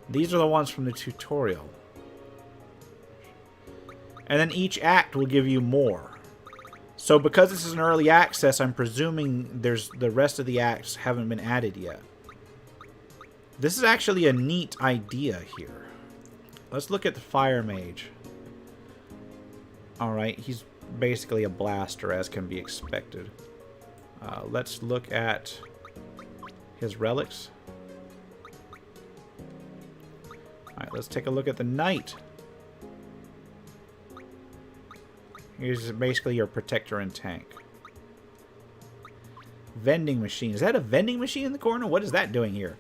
These are the ones from the tutorial. And then each act will give you more. So because this is an early access, I'm presuming the rest of the acts haven't been added yet. This is actually a neat idea here. Let's look at the fire mage. Alright, he's basically a blaster, as can be expected. Let's look at his relics. Alright, let's take a look at the knight. Here's basically your protector and tank. Vending machine. Is that a vending machine in the corner? What is that doing here?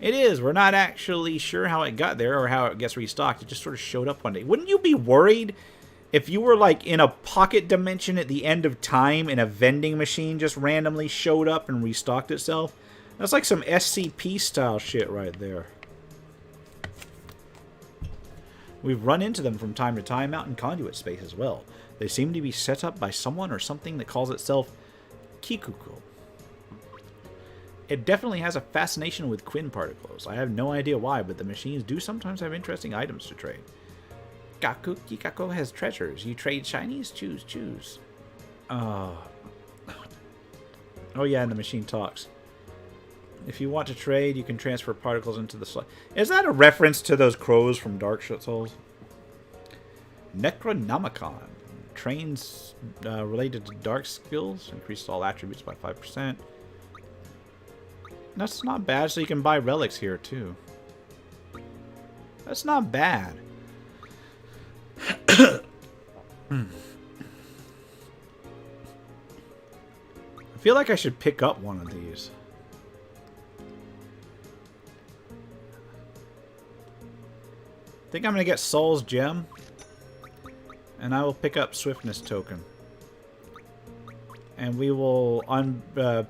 It is. We're not actually sure how it got there or how it gets restocked. It just sort of showed up one day. Wouldn't you be worried if you were like in a pocket dimension at the end of time and a vending machine just randomly showed up and restocked itself? That's like some SCP style shit right there. We've run into them from time to time out in conduit space as well. They seem to be set up by someone or something that calls itself Kikuko. It definitely has a fascination with Quinn particles. I have no idea why, but the machines do sometimes have interesting items to trade. Kikako has treasures. You trade shinies? Choose. Oh yeah, and the machine talks. If you want to trade, you can transfer particles into the slot. Is that a reference to those crows from Dark Souls? Necronomicon. Trains related to dark skills. Increases all attributes by 5%. That's not bad, so you can buy relics here, too. That's not bad. I feel like I should pick up one of these. I think I'm going to get Soul's Gem. And I will pick up Swiftness Token. And we will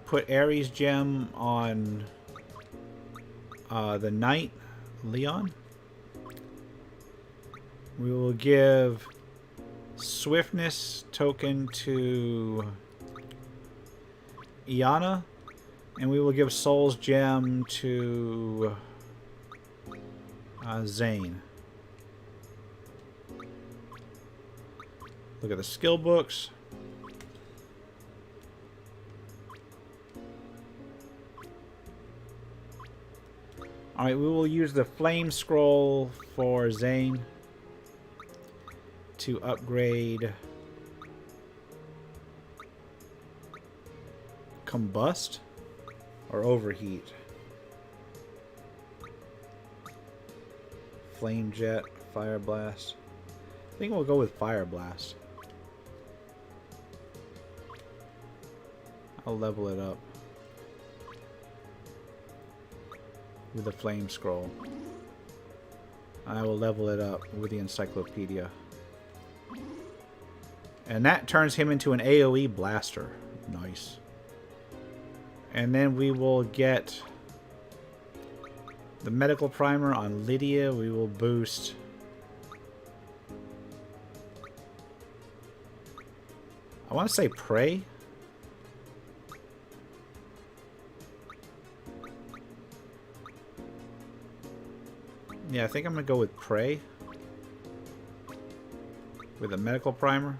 put Ares Gem on the Knight, Leon. We will give Swiftness Token to Iana. And we will give Soul's Gem to Zane. Look at the skill books. Alright, we will use the flame scroll for Zane to upgrade Combust or Overheat. Flame Jet, Fire Blast. I think we'll go with Fire Blast. I'll level it up with the Flame Scroll. I will level it up with the Encyclopedia. And that turns him into an AoE blaster. Nice. And then we will get the medical primer on Lydia. We will boost I want to say Prey. Yeah, I think I'm going to go with Prey. With a medical primer.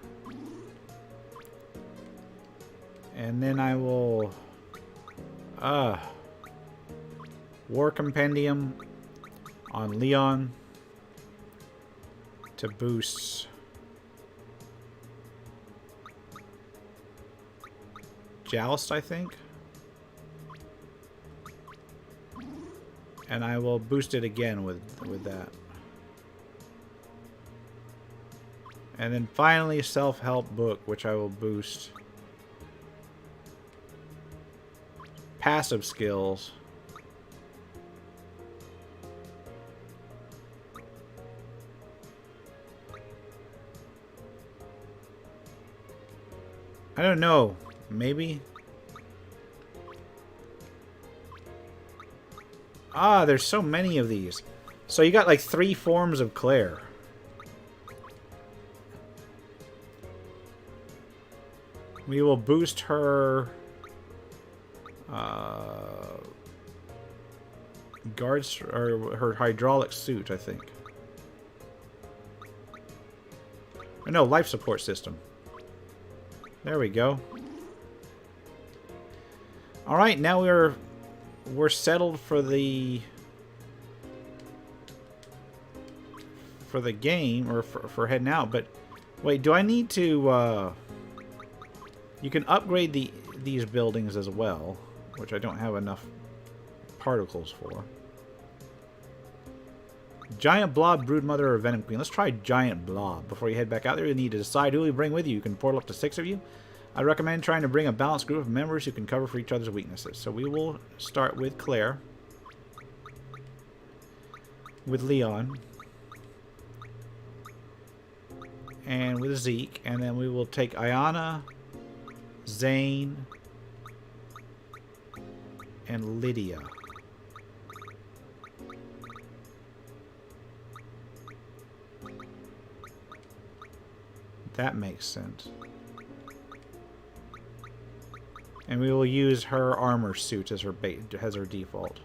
And then I will... War Compendium on Leon. To boost... Joust, I think. And I will boost it again with that. And then finally self-help book, which I will boost passive skills. I don't know. Maybe. Ah, there's so many of these. So you got like 3 forms of Claire. We will boost her guards or her hydraulic suit, I think. Or no, life support system. There we go. All right, now we're settled for the game, or for heading out. But wait, do I need to? You can upgrade these buildings as well, which I don't have enough particles for. Giant Blob, Broodmother, or Venom Queen. Let's try Giant Blob. Before you head back out there, you need to decide who you bring with you. You can portal up to 6 of you. I recommend trying to bring a balanced group of members who can cover for each other's weaknesses. So we will start with Claire. With Leon. And with Zeke. And then we will take Ayana, Zane, and Lydia. That makes sense. And we will use her armor suit as her default.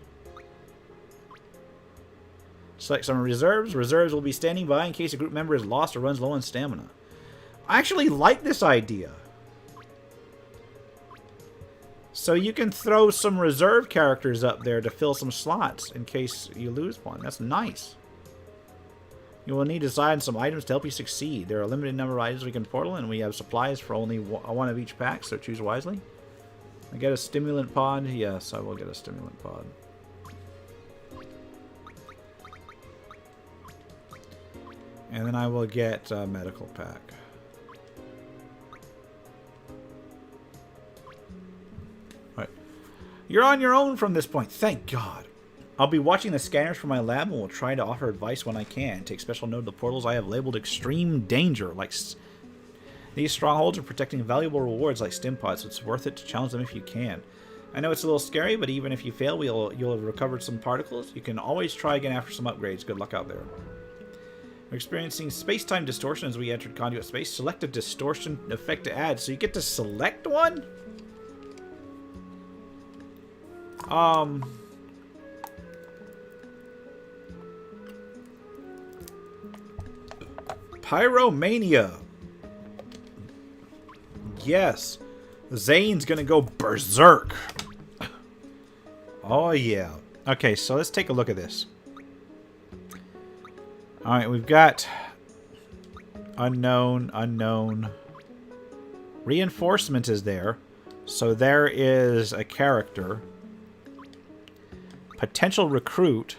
Select some reserves. Reserves will be standing by in case a group member is lost or runs low on stamina. I actually like this idea. So you can throw some reserve characters up there to fill some slots in case you lose one. That's nice. You will need to design some items to help you succeed. There are a limited number of items we can portal, and we have supplies for only one of each pack, so choose wisely. I get a stimulant pod? Yes, I will get a stimulant pod. And then I will get a medical pack. Alright. You're on your own from this point. Thank God. I'll be watching the scanners for my lab and will try to offer advice when I can. Take special note of the portals I have labeled extreme danger, like these strongholds are protecting valuable rewards like stim pods, so it's worth it to challenge them if you can. I know it's a little scary, but even if you fail, you'll have recovered some particles. You can always try again after some upgrades. Good luck out there. We're experiencing space-time distortion as we entered conduit space. Select a distortion effect to add. So you get to select one? Pyromania. Yes. Zane's gonna go berserk. Oh, yeah. Okay, so let's take a look at this. Alright, we've got unknown, unknown. Reinforcement is there. So there is a character. Potential recruit.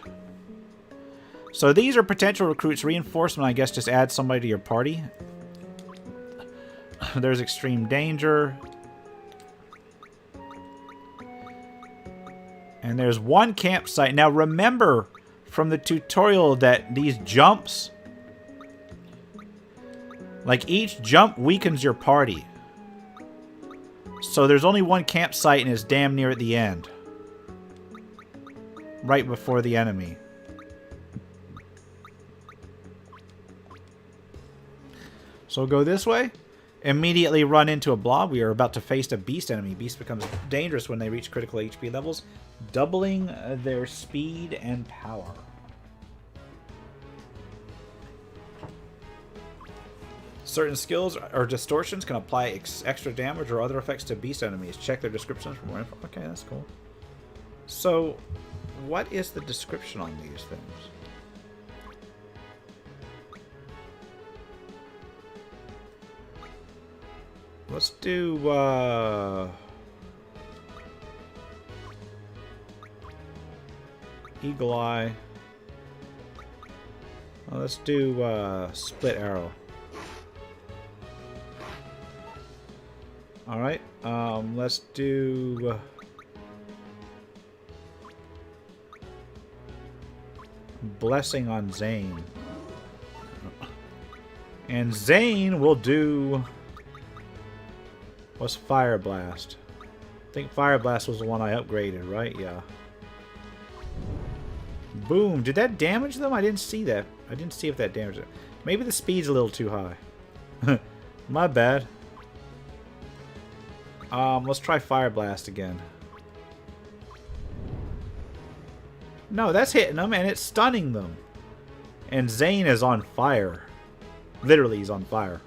So these are potential recruits. Reinforcement, I guess, just add somebody to your party. There's extreme danger. And there's one campsite. Now remember from the tutorial that these jumps, like each jump weakens your party. So there's only one campsite and it's damn near at the end. Right before the enemy. So we'll go this way. Immediately run into a blob. We are about to face a beast enemy. Beast becomes dangerous when they reach critical HP levels, doubling their speed and power. Certain skills or distortions can apply extra damage or other effects to beast enemies. Check their descriptions for more info. Okay, that's cool. So, what is the description on these things? Let's do, Eagle Eye. Well, let's do, Split Arrow. Alright, let's do... Blessing on Zane. And Zane will do... What's Fire Blast? I think Fire Blast was the one I upgraded, right? Yeah. Boom. Did that damage them? I didn't see that. I didn't see if that damaged it. Maybe the speed's a little too high. My bad. Let's try Fire Blast again. No, that's hitting them and it's stunning them. And Zane is on fire. Literally, he's on fire.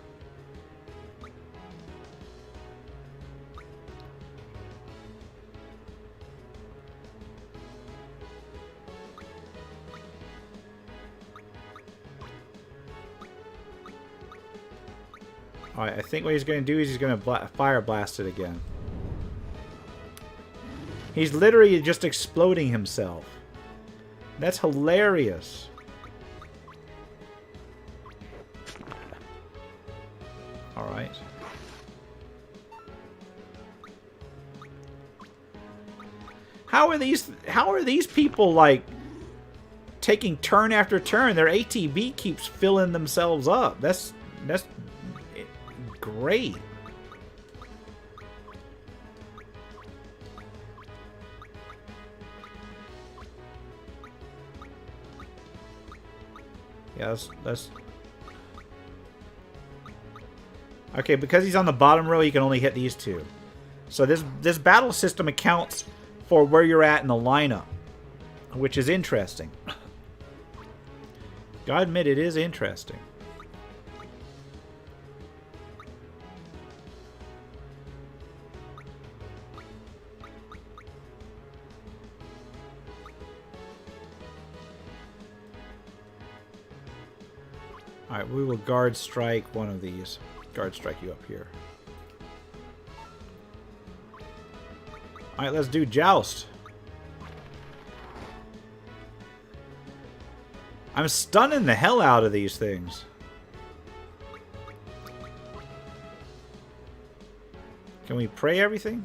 Alright, I think what he's going to do is he's going to fire blast it again. He's literally just exploding himself. That's hilarious. Alright. How are these people like taking turn after turn? Their ATB keeps filling themselves up. That's great. Yeah, that's... Okay, because he's on the bottom row, you can only hit these two. So this battle system accounts for where you're at in the lineup, which is interesting. Gotta admit, it is interesting. Alright, we will guard strike one of these. Guard strike you up here. Alright, let's do Joust. I'm stunning the hell out of these things. Can we pray everything?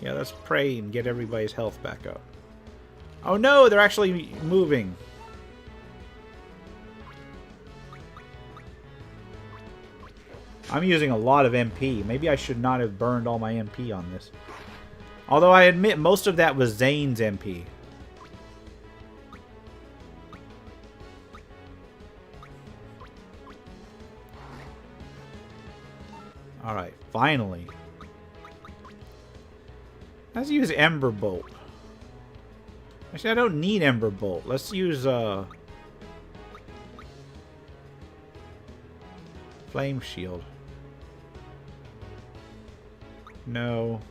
Yeah, let's pray and get everybody's health back up. Oh no, they're actually moving. I'm using a lot of MP. Maybe I should not have burned all my MP on this. Although I admit most of that was Zane's MP. Alright, finally. Let's use Ember Bolt. Actually, I don't need Ember Bolt. Let's use Flame Shield. No.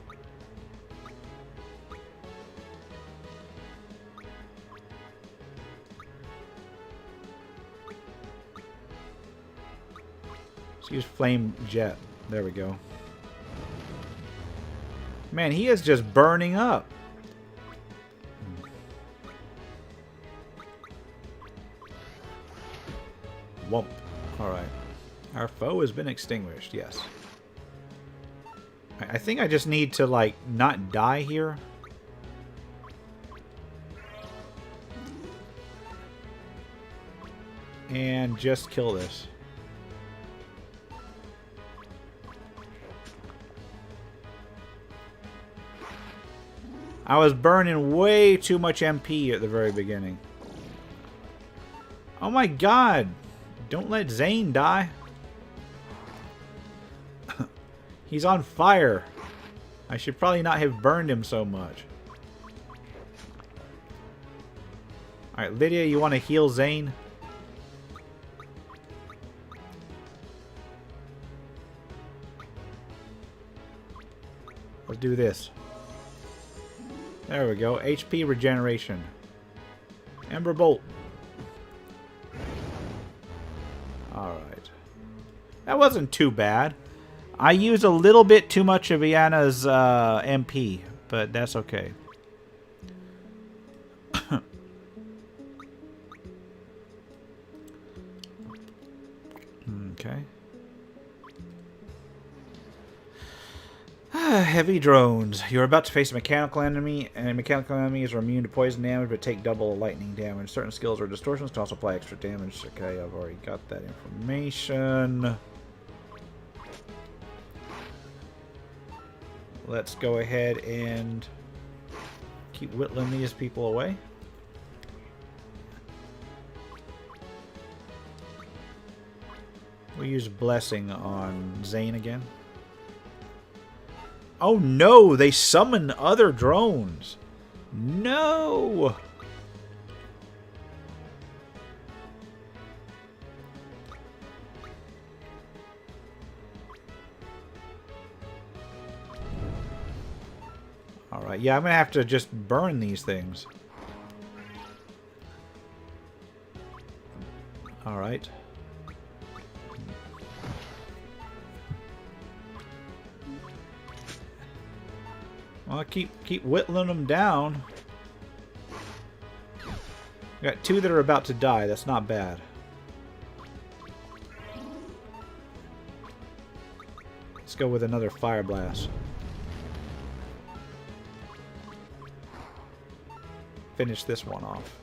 Let's use Flame Jet. There we go. Man, he is just burning up. Wump. Alright. Our foe has been extinguished, yes. I think I just need to, like, not die here. And just kill this. I was burning way too much MP at the very beginning. Oh my god! Don't let Zane die. He's on fire. I should probably not have burned him so much. Alright, Lydia, you want to heal Zane? Let's do this. There we go. HP regeneration. Ember Bolt. Alright. That wasn't too bad. I used a little bit too much of Iana's MP, but that's okay. Okay. Heavy drones. You're about to face a mechanical enemy, and mechanical enemies are immune to poison damage, but take double lightning damage. Certain skills or distortions can also apply extra damage. Okay, I've already got that information. Let's go ahead and keep whittling these people away. We'll use Blessing on Zane again. Oh no! They summon other drones! No! Alright, yeah, I'm gonna have to just burn these things. Alright. Well, keep whittling them down. Got two that are about to die. That's not bad. Let's go with another Fire Blast. Finish this one off.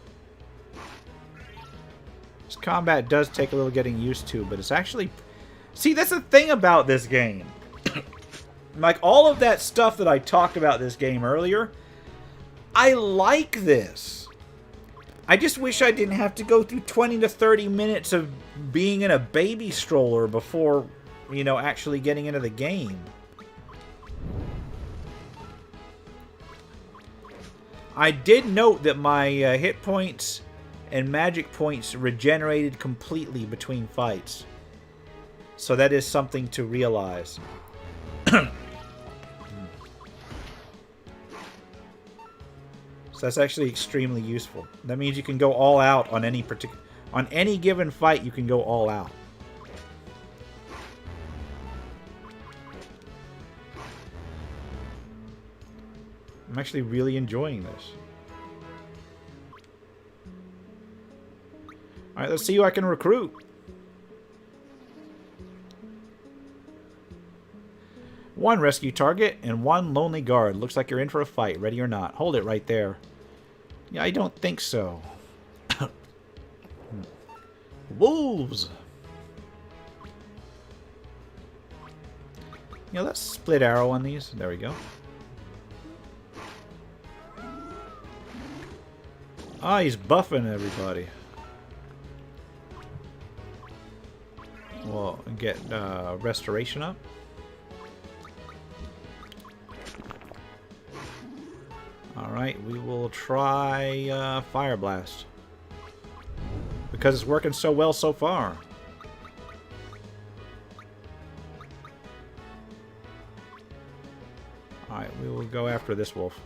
This combat does take a little getting used to, but it's actually... See, that's the thing about this game. Like, all of that stuff that I talked about this game earlier, I like this. I just wish I didn't have to go through 20 to 30 minutes of being in a baby stroller before, you know, actually getting into the game. I did note that my hit points and magic points regenerated completely between fights. So that is something to realize. So that's actually extremely useful. That means you can go all out on any given fight. You can go all out. I'm actually really enjoying this. Alright, let's see who I can recruit. One rescue target and one lonely guard. Looks like you're in for a fight, ready or not. Hold it right there. Yeah, I don't think so. Wolves! Yeah, let's split arrow on these. There we go. Ah, he's buffing everybody. We'll get restoration up. Alright, we will try Fire Blast. Because it's working so well so far. Alright, we will go after this wolf.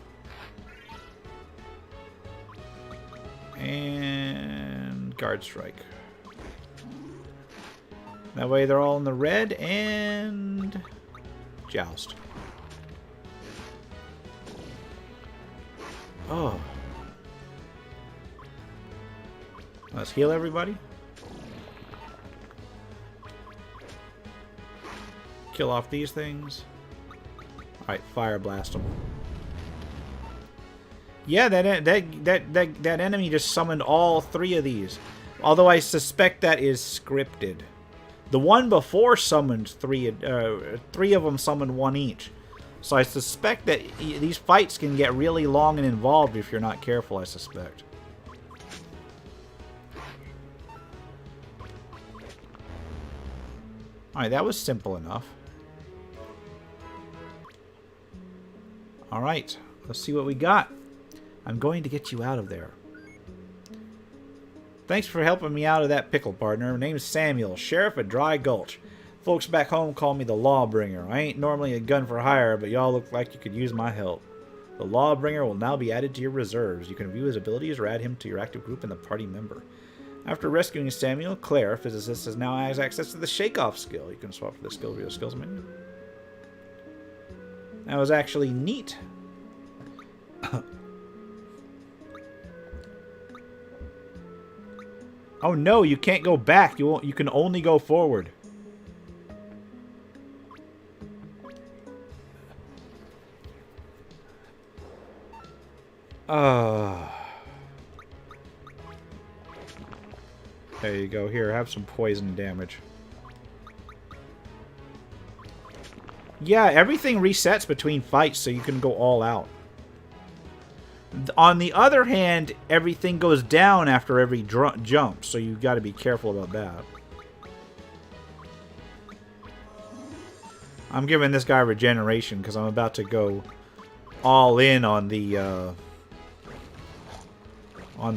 And Guard Strike. That way they're all in the red, and Joust. Oh. Let's heal everybody. kill off these things. Alright, fire blast them. Yeah, that enemy just summoned all 3 of these. Although I suspect that is scripted. The one before summoned 3 of them summoned 1 each. So I suspect that these fights can get really long and involved if you're not careful, I suspect. Alright, that was simple enough. Alright, let's see what we got. I'm going to get you out of there. Thanks for helping me out of that pickle, partner. My name's Samuel, Sheriff of Dry Gulch. Folks back home call me the Lawbringer. I ain't normally a gun for hire, but y'all look like you could use my help. The Lawbringer will now be added to your reserves. You can view his abilities or add him to your active group in the party member. After rescuing Samuel, Claire, physicist, has now has access to the Shake-Off skill. You can swap for the skill via the skills menu. That was actually neat. Oh no, you can't go back. You can only go forward. There you go. Here, have some poison damage. Yeah, everything resets between fights, so you can go all out. On the other hand, everything goes down after every jump, so you've got to be careful about that. I'm giving this guy regeneration because I'm about to go all in on the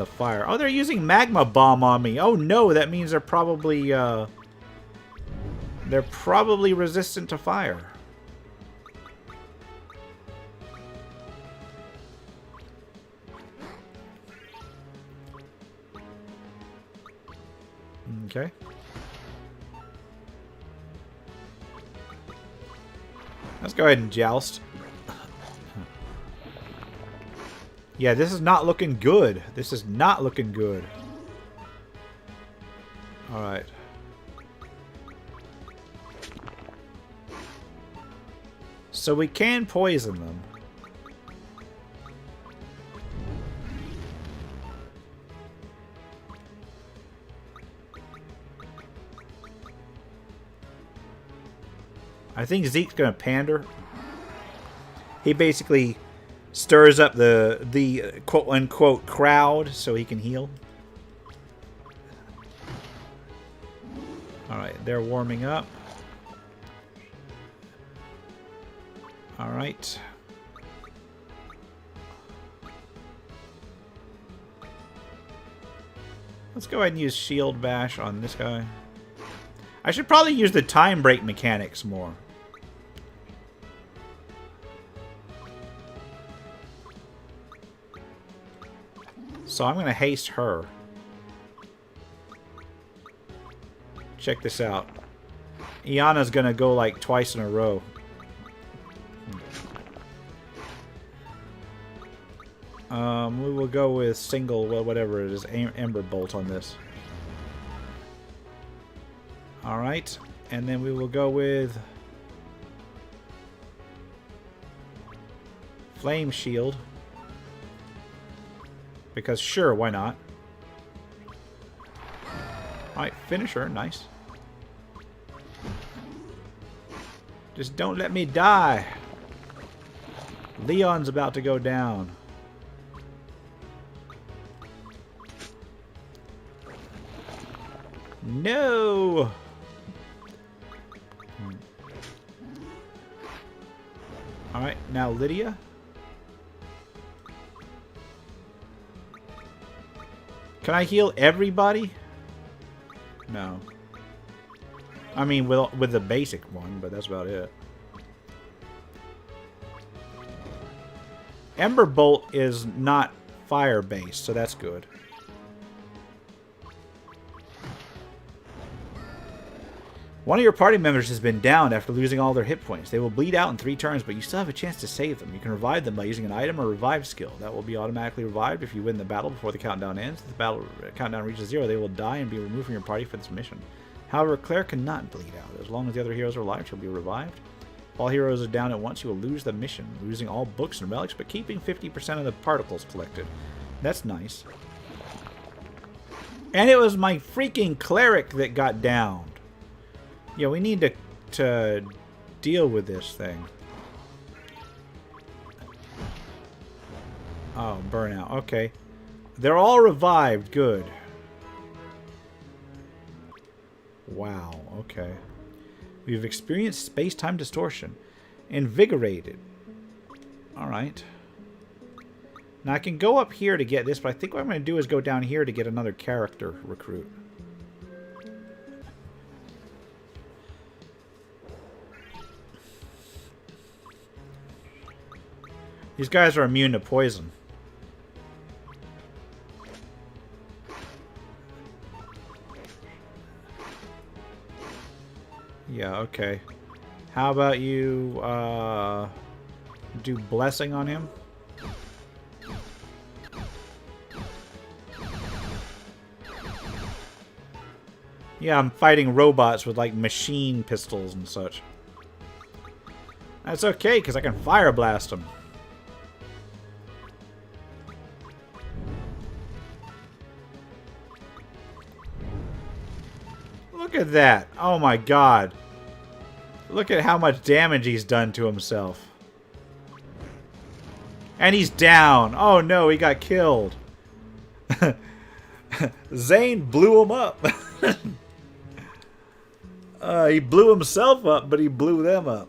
fire. Oh, they're using magma bomb on me. Oh no, that means they're probably resistant to fire. Okay. Let's go ahead and joust. Yeah, this is not looking good. This is not looking good. Alright. So we can poison them. I think Zeke's gonna pander. He basically stirs up the quote-unquote crowd so he can heal. Alright, they're warming up. Alright. Let's go ahead and use Shield Bash on this guy. I should probably use the time break mechanics more. So I'm going to haste her. Check this out. Iana's going to go like twice in a row. We will go with single, well, whatever it is, Ember Bolt on this. Alright, and then we will go with Flame Shield. Because sure, why not? Alright, finisher, nice. Just don't let me die. Leon's about to go down. No! Alright, now Lydia. Can I heal everybody? No. I mean, with the basic one, but that's about it. Ember Bolt is not fire-based, so that's good. One of your party members has been downed after losing all their hit points. They will bleed out in 3 turns, but you still have a chance to save them. You can revive them by using an item or revive skill. That will be automatically revived if you win the battle before the countdown ends. If the battle countdown reaches 0, they will die and be removed from your party for this mission. However, Claire cannot bleed out. As long as the other heroes are alive, she'll be revived. If all heroes are down at once, you will lose the mission, losing all books and relics, but keeping 50% of the particles collected. That's nice. And it was my freaking cleric that got downed. Yeah, we need to deal with this thing. Oh, burnout. Okay. They're all revived. Good. Wow. Okay. We've experienced space-time distortion. Invigorated. Alright. Now I can go up here to get this, but I think what I'm going to do is go down here to get another character recruit. These guys are immune to poison. Yeah, okay. How about you do blessing on him? Yeah, I'm fighting robots with, like, machine pistols and such. That's okay, because I can fire blast them. Look at that. Oh my god. Look at how much damage he's done to himself. And he's down. Oh no, he got killed. Zane blew him up. He blew himself up, but he blew them up.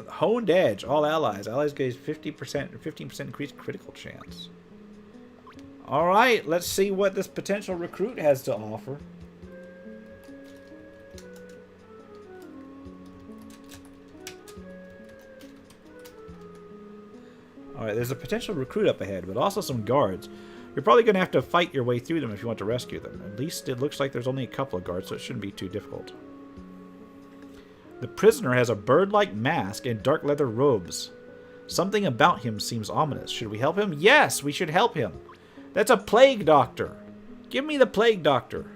Honed Edge. All allies. Allies get 50% or 15% increased critical chance. Alright, let's see what this potential recruit has to offer. Alright, there's a potential recruit up ahead, but also some guards. You're probably going to have to fight your way through them if you want to rescue them. At least it looks like there's only a couple of guards, so it shouldn't be too difficult. The prisoner has a bird-like mask and dark leather robes. Something about him seems ominous. Should we help him? Yes, we should help him. That's a plague doctor. Give me the plague doctor.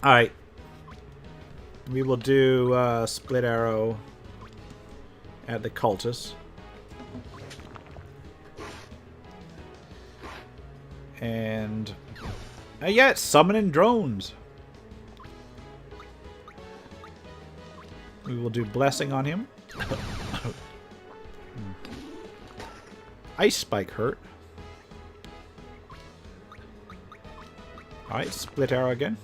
Alright. We will do split arrow at the cultists. And yeah, it's summoning drones. We will do blessing on him. Ice spike hurt. Alright, split arrow again.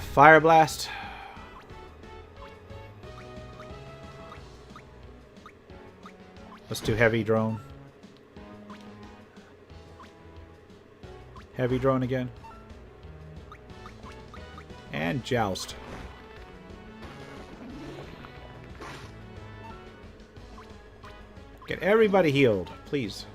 Fire blast. Let's do heavy drone. Heavy drone again. And joust. Get everybody healed, please.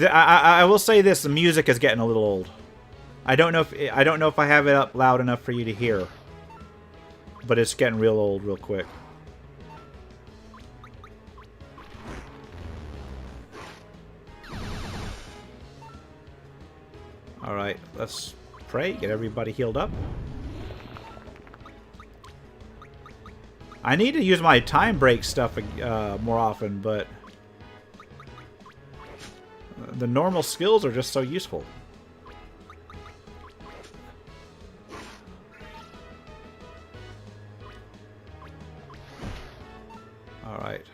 I will say this: the music is getting a little old. I don't know if I have it up loud enough for you to hear, but it's getting real old real quick. All right, let's pray. Get everybody healed up. I need to use my time break stuff more often, but the normal skills are just so useful. Alright.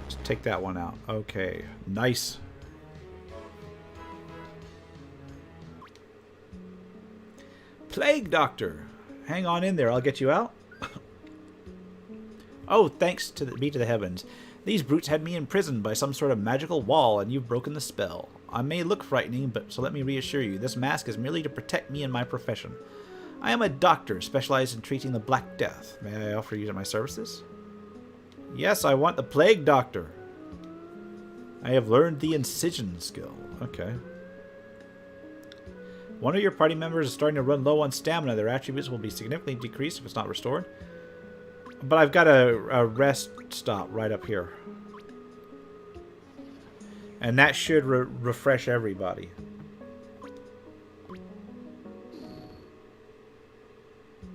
Let's take that one out. Okay. Nice. Plague Doctor! Hang on in there, I'll get you out. Oh, thanks to be to the heavens. These brutes had me imprisoned by some sort of magical wall, and you've broken the spell. I may look frightening, but so let me reassure you, this mask is merely to protect me and my profession. I am a doctor, specialized in treating the Black Death. May I offer you my services? Yes, I want the Plague Doctor. I have learned the incision skill. Okay. One of your party members is starting to run low on stamina. Their attributes will be significantly decreased if it's not restored. But I've got a rest stop right up here. And that should refresh everybody.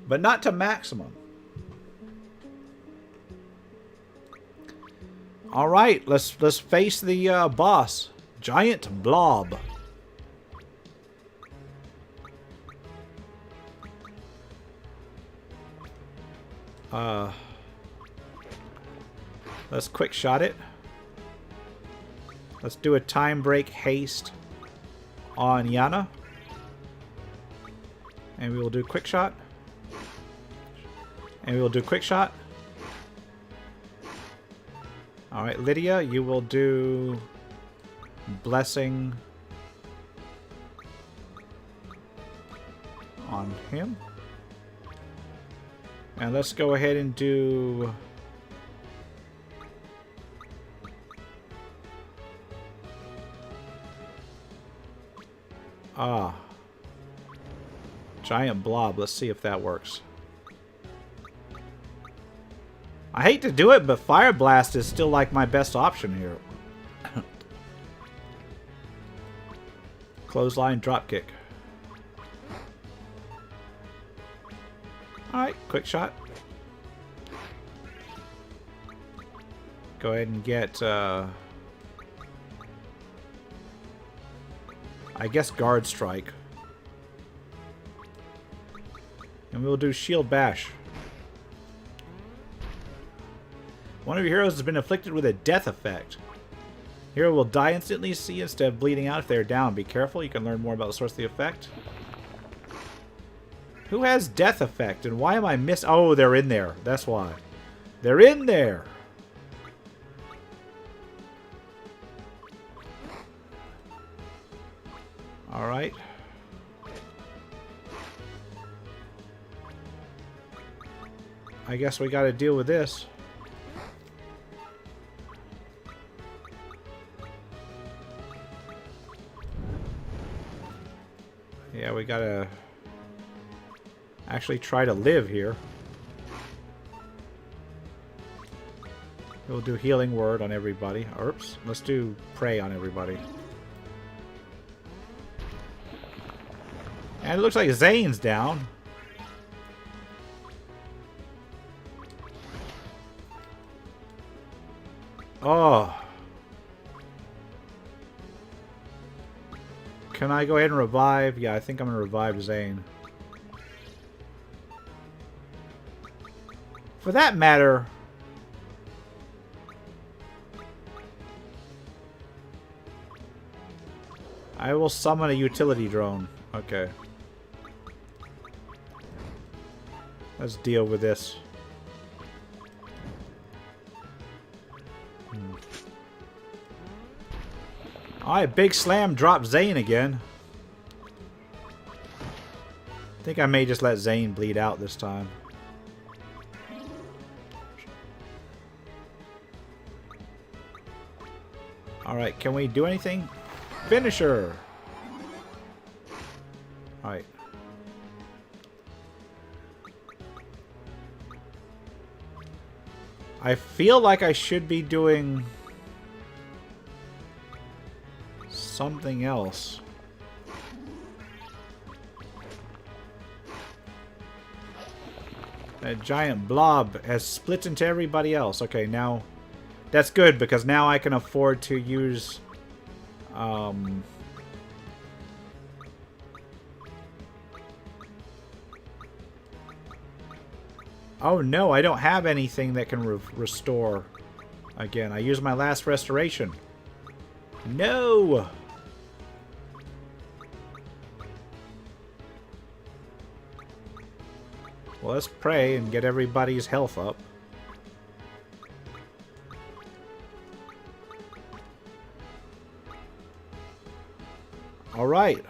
But not to maximum. All right, let's face the boss, Giant Blob. Let's quick shot it. Let's do a time break haste on Yana, and we will do quick shot, and we will do quick shot. Alright, Lydia, you will do blessing on him. And let's go ahead and do Giant Blob. Let's see if that works. I hate to do it, but Fire Blast is still like my best option here. Clothesline dropkick. Alright, quick shot. Go ahead and get, I guess Guard Strike. And we'll do Shield Bash. One of your heroes has been afflicted with a death effect. Hero will die instantly, see, instead of bleeding out if they are down. Be careful, you can learn more about the source of the effect. Who has death effect, and why am I miss? Oh, they're in there. That's why. They're in there. Alright. I guess we gotta deal with this. Yeah, we gotta actually try to live here. We'll do Healing Word on everybody. Oops. Let's do Pray on everybody. And it looks like Zane's down. Oh. Can I go ahead and revive? Yeah, I think I'm going to revive Zane. For that matter, I will summon a utility drone. Okay. Let's deal with this. Alright, Big Slam dropped Zane again. I think I may just let Zane bleed out this time. Alright, can we do anything? Finisher! Alright. I feel like I should be doing something else. That giant blob has split into everybody else. Okay, now that's good because now I can afford to use oh no, I don't have anything that can restore again. I used my last restoration. No! Well, let's pray and get everybody's health up. Alright.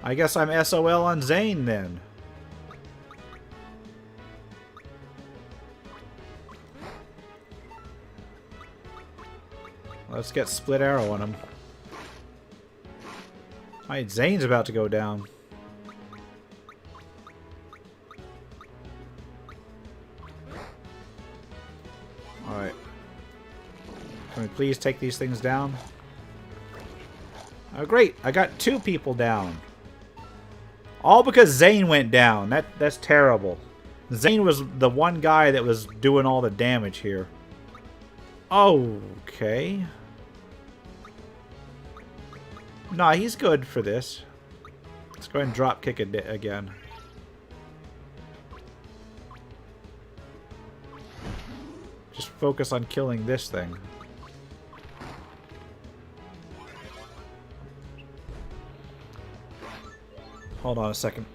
I guess I'm SOL on Zane then. Let's get split arrow on him. Alright, Zane's about to go down. Alright. Can we please take these things down? Oh, great. I got 2 people down. All because Zane went down. That's terrible. Zane was the one guy that was doing all the damage here. Okay. Nah, he's good for this. Let's go ahead and drop kick it again. Just focus on killing this thing. Hold on a second.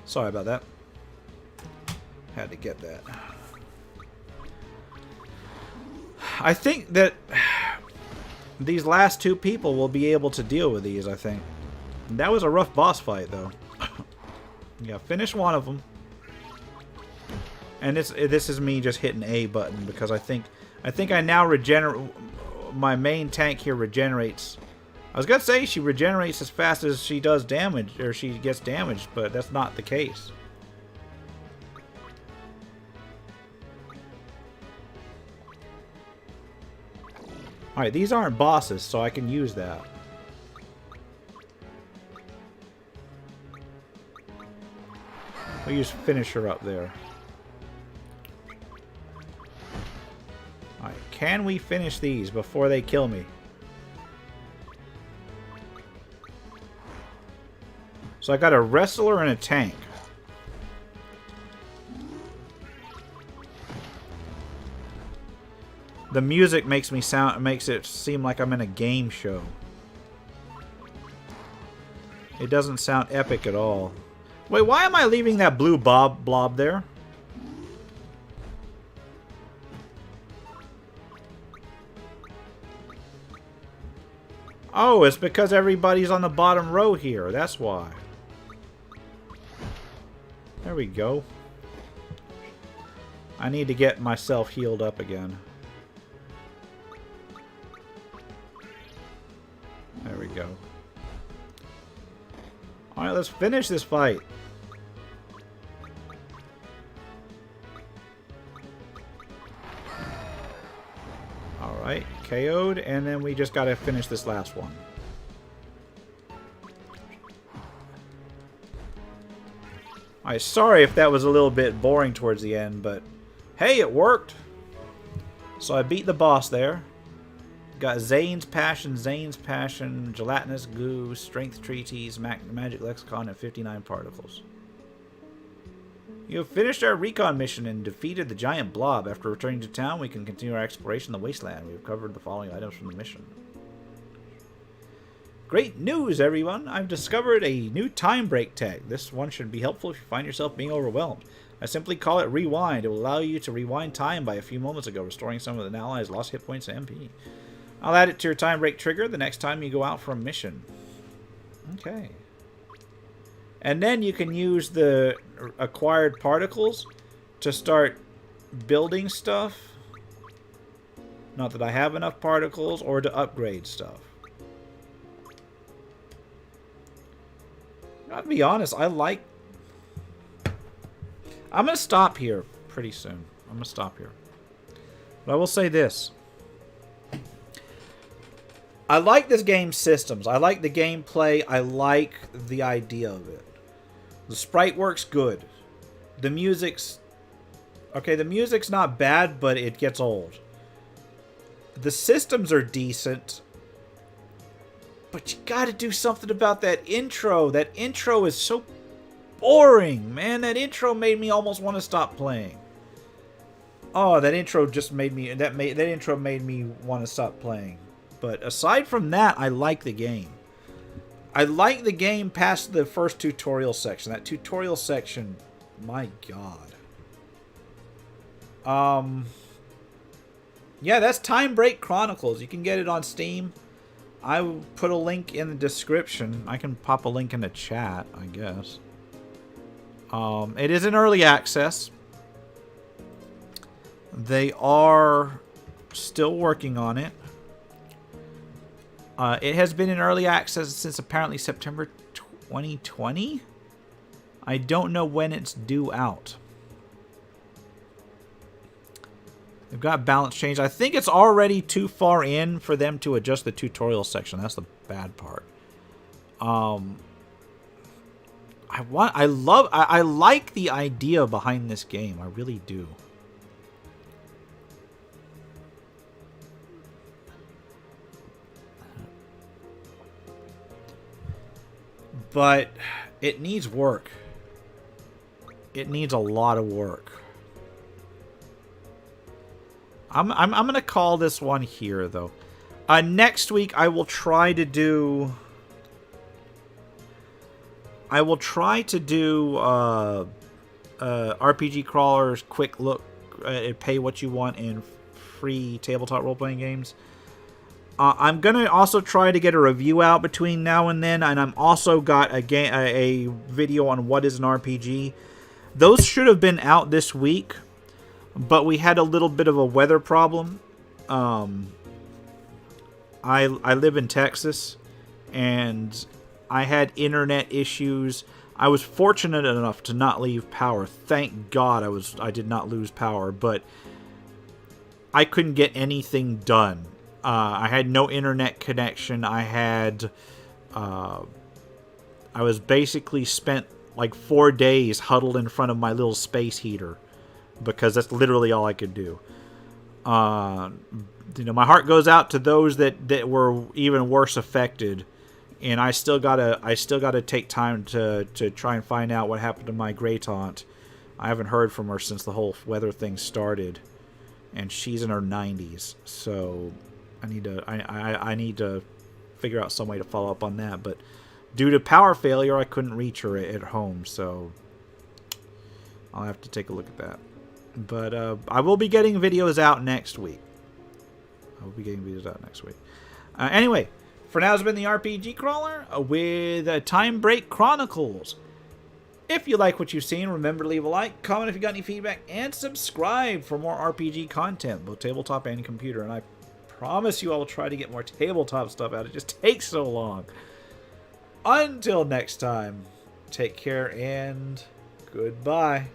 Sorry about that. Had to get that. I think that these last 2 people will be able to deal with these, I think. That was a rough boss fight, though. Yeah, finish one of them. And this is me just hitting A button because I think I now regenerate. My main tank here regenerates. I was gonna say she regenerates as fast as she does damage, or she gets damaged, but that's not the case. Alright, these aren't bosses, so I can use that. I'll use finisher up there. Alright, can we finish these before they kill me? So I got a wrestler and a tank. The music makes it seem like I'm in a game show. It doesn't sound epic at all. Wait, why am I leaving that blue blob there? Oh, it's because everybody's on the bottom row here. That's why. There we go. I need to get myself healed up again. There we go. Alright, let's finish this fight. Alright, KO'd, and then we just gotta finish this last one. Alright, sorry if that was a little bit boring towards the end, but hey, it worked! So I beat the boss there. Got Zane's Passion, Gelatinous Goo, Strength Treatise, Magic Lexicon, and 59 Particles. You have finished our recon mission and defeated the giant blob. After returning to town, we can continue our exploration of the wasteland. We have covered the following items from the mission. Great news, everyone! I've discovered a new time break tech. This one should be helpful if you find yourself being overwhelmed. I simply call it Rewind. It will allow you to rewind time by a few moments ago, restoring some of an ally's lost hit points and MP. I'll add it to your time break trigger the next time you go out for a mission. Okay. And then you can use the acquired particles to start building stuff. Not that I have enough particles, or to upgrade stuff. I'll be honest, I'm going to stop here pretty soon. I'm going to stop here. But I will say this. I like this game's systems. I like the gameplay. I like the idea of it. The sprite work's good. The music's... Okay, the music's not bad, but it gets old. The systems are decent. But you gotta do something about that intro. That intro is so boring, man. That intro made me almost want to stop playing. Oh, that intro just made me... That intro made me want to stop playing. But aside from that, I like the game. I like the game past the first tutorial section. That tutorial section, my god. Yeah, that's Time Break Chronicles. You can get it on Steam. I will put a link in the description. I can pop a link in the chat, I guess. It is in early access. They are still working on it. It has been in early access since apparently September 2020. I don't know when it's due out. They've got balance change. I think it's already too far in for them to adjust the tutorial section. That's the bad part. I like the idea behind this game. I really do. But it needs work. It needs a lot of work. I'm gonna call this one here though. Next week I will try to do RPG crawlers, quick look, pay what you want in free tabletop role playing games. I'm gonna also try to get a review out between now and then, and I'm also got a video on what is an RPG. Those should have been out this week, but we had a little bit of a weather problem. I live in Texas, and I had internet issues. I was fortunate enough to not leave power. Thank God I did not lose power, but I couldn't get anything done. I had no internet connection. I was basically spent like 4 days huddled in front of my little space heater because that's literally all I could do. My heart goes out to those that were even worse affected, and I still gotta take time to try and find out what happened to my great aunt. I haven't heard from her since the whole weather thing started, and she's in her 90s, so I need to figure out some way to follow up on that. But due to power failure, I couldn't reach her at home, so I'll have to take a look at that. But I will be getting videos out next week. Anyway, for now, it's been the RPG Crawler with Time Break Chronicles. If you like what you've seen, remember to leave a like, comment if you got any feedback, and subscribe for more RPG content, both tabletop and computer. And I promise you I will try to get more tabletop stuff out. It just takes so long. Until next time, take care and goodbye.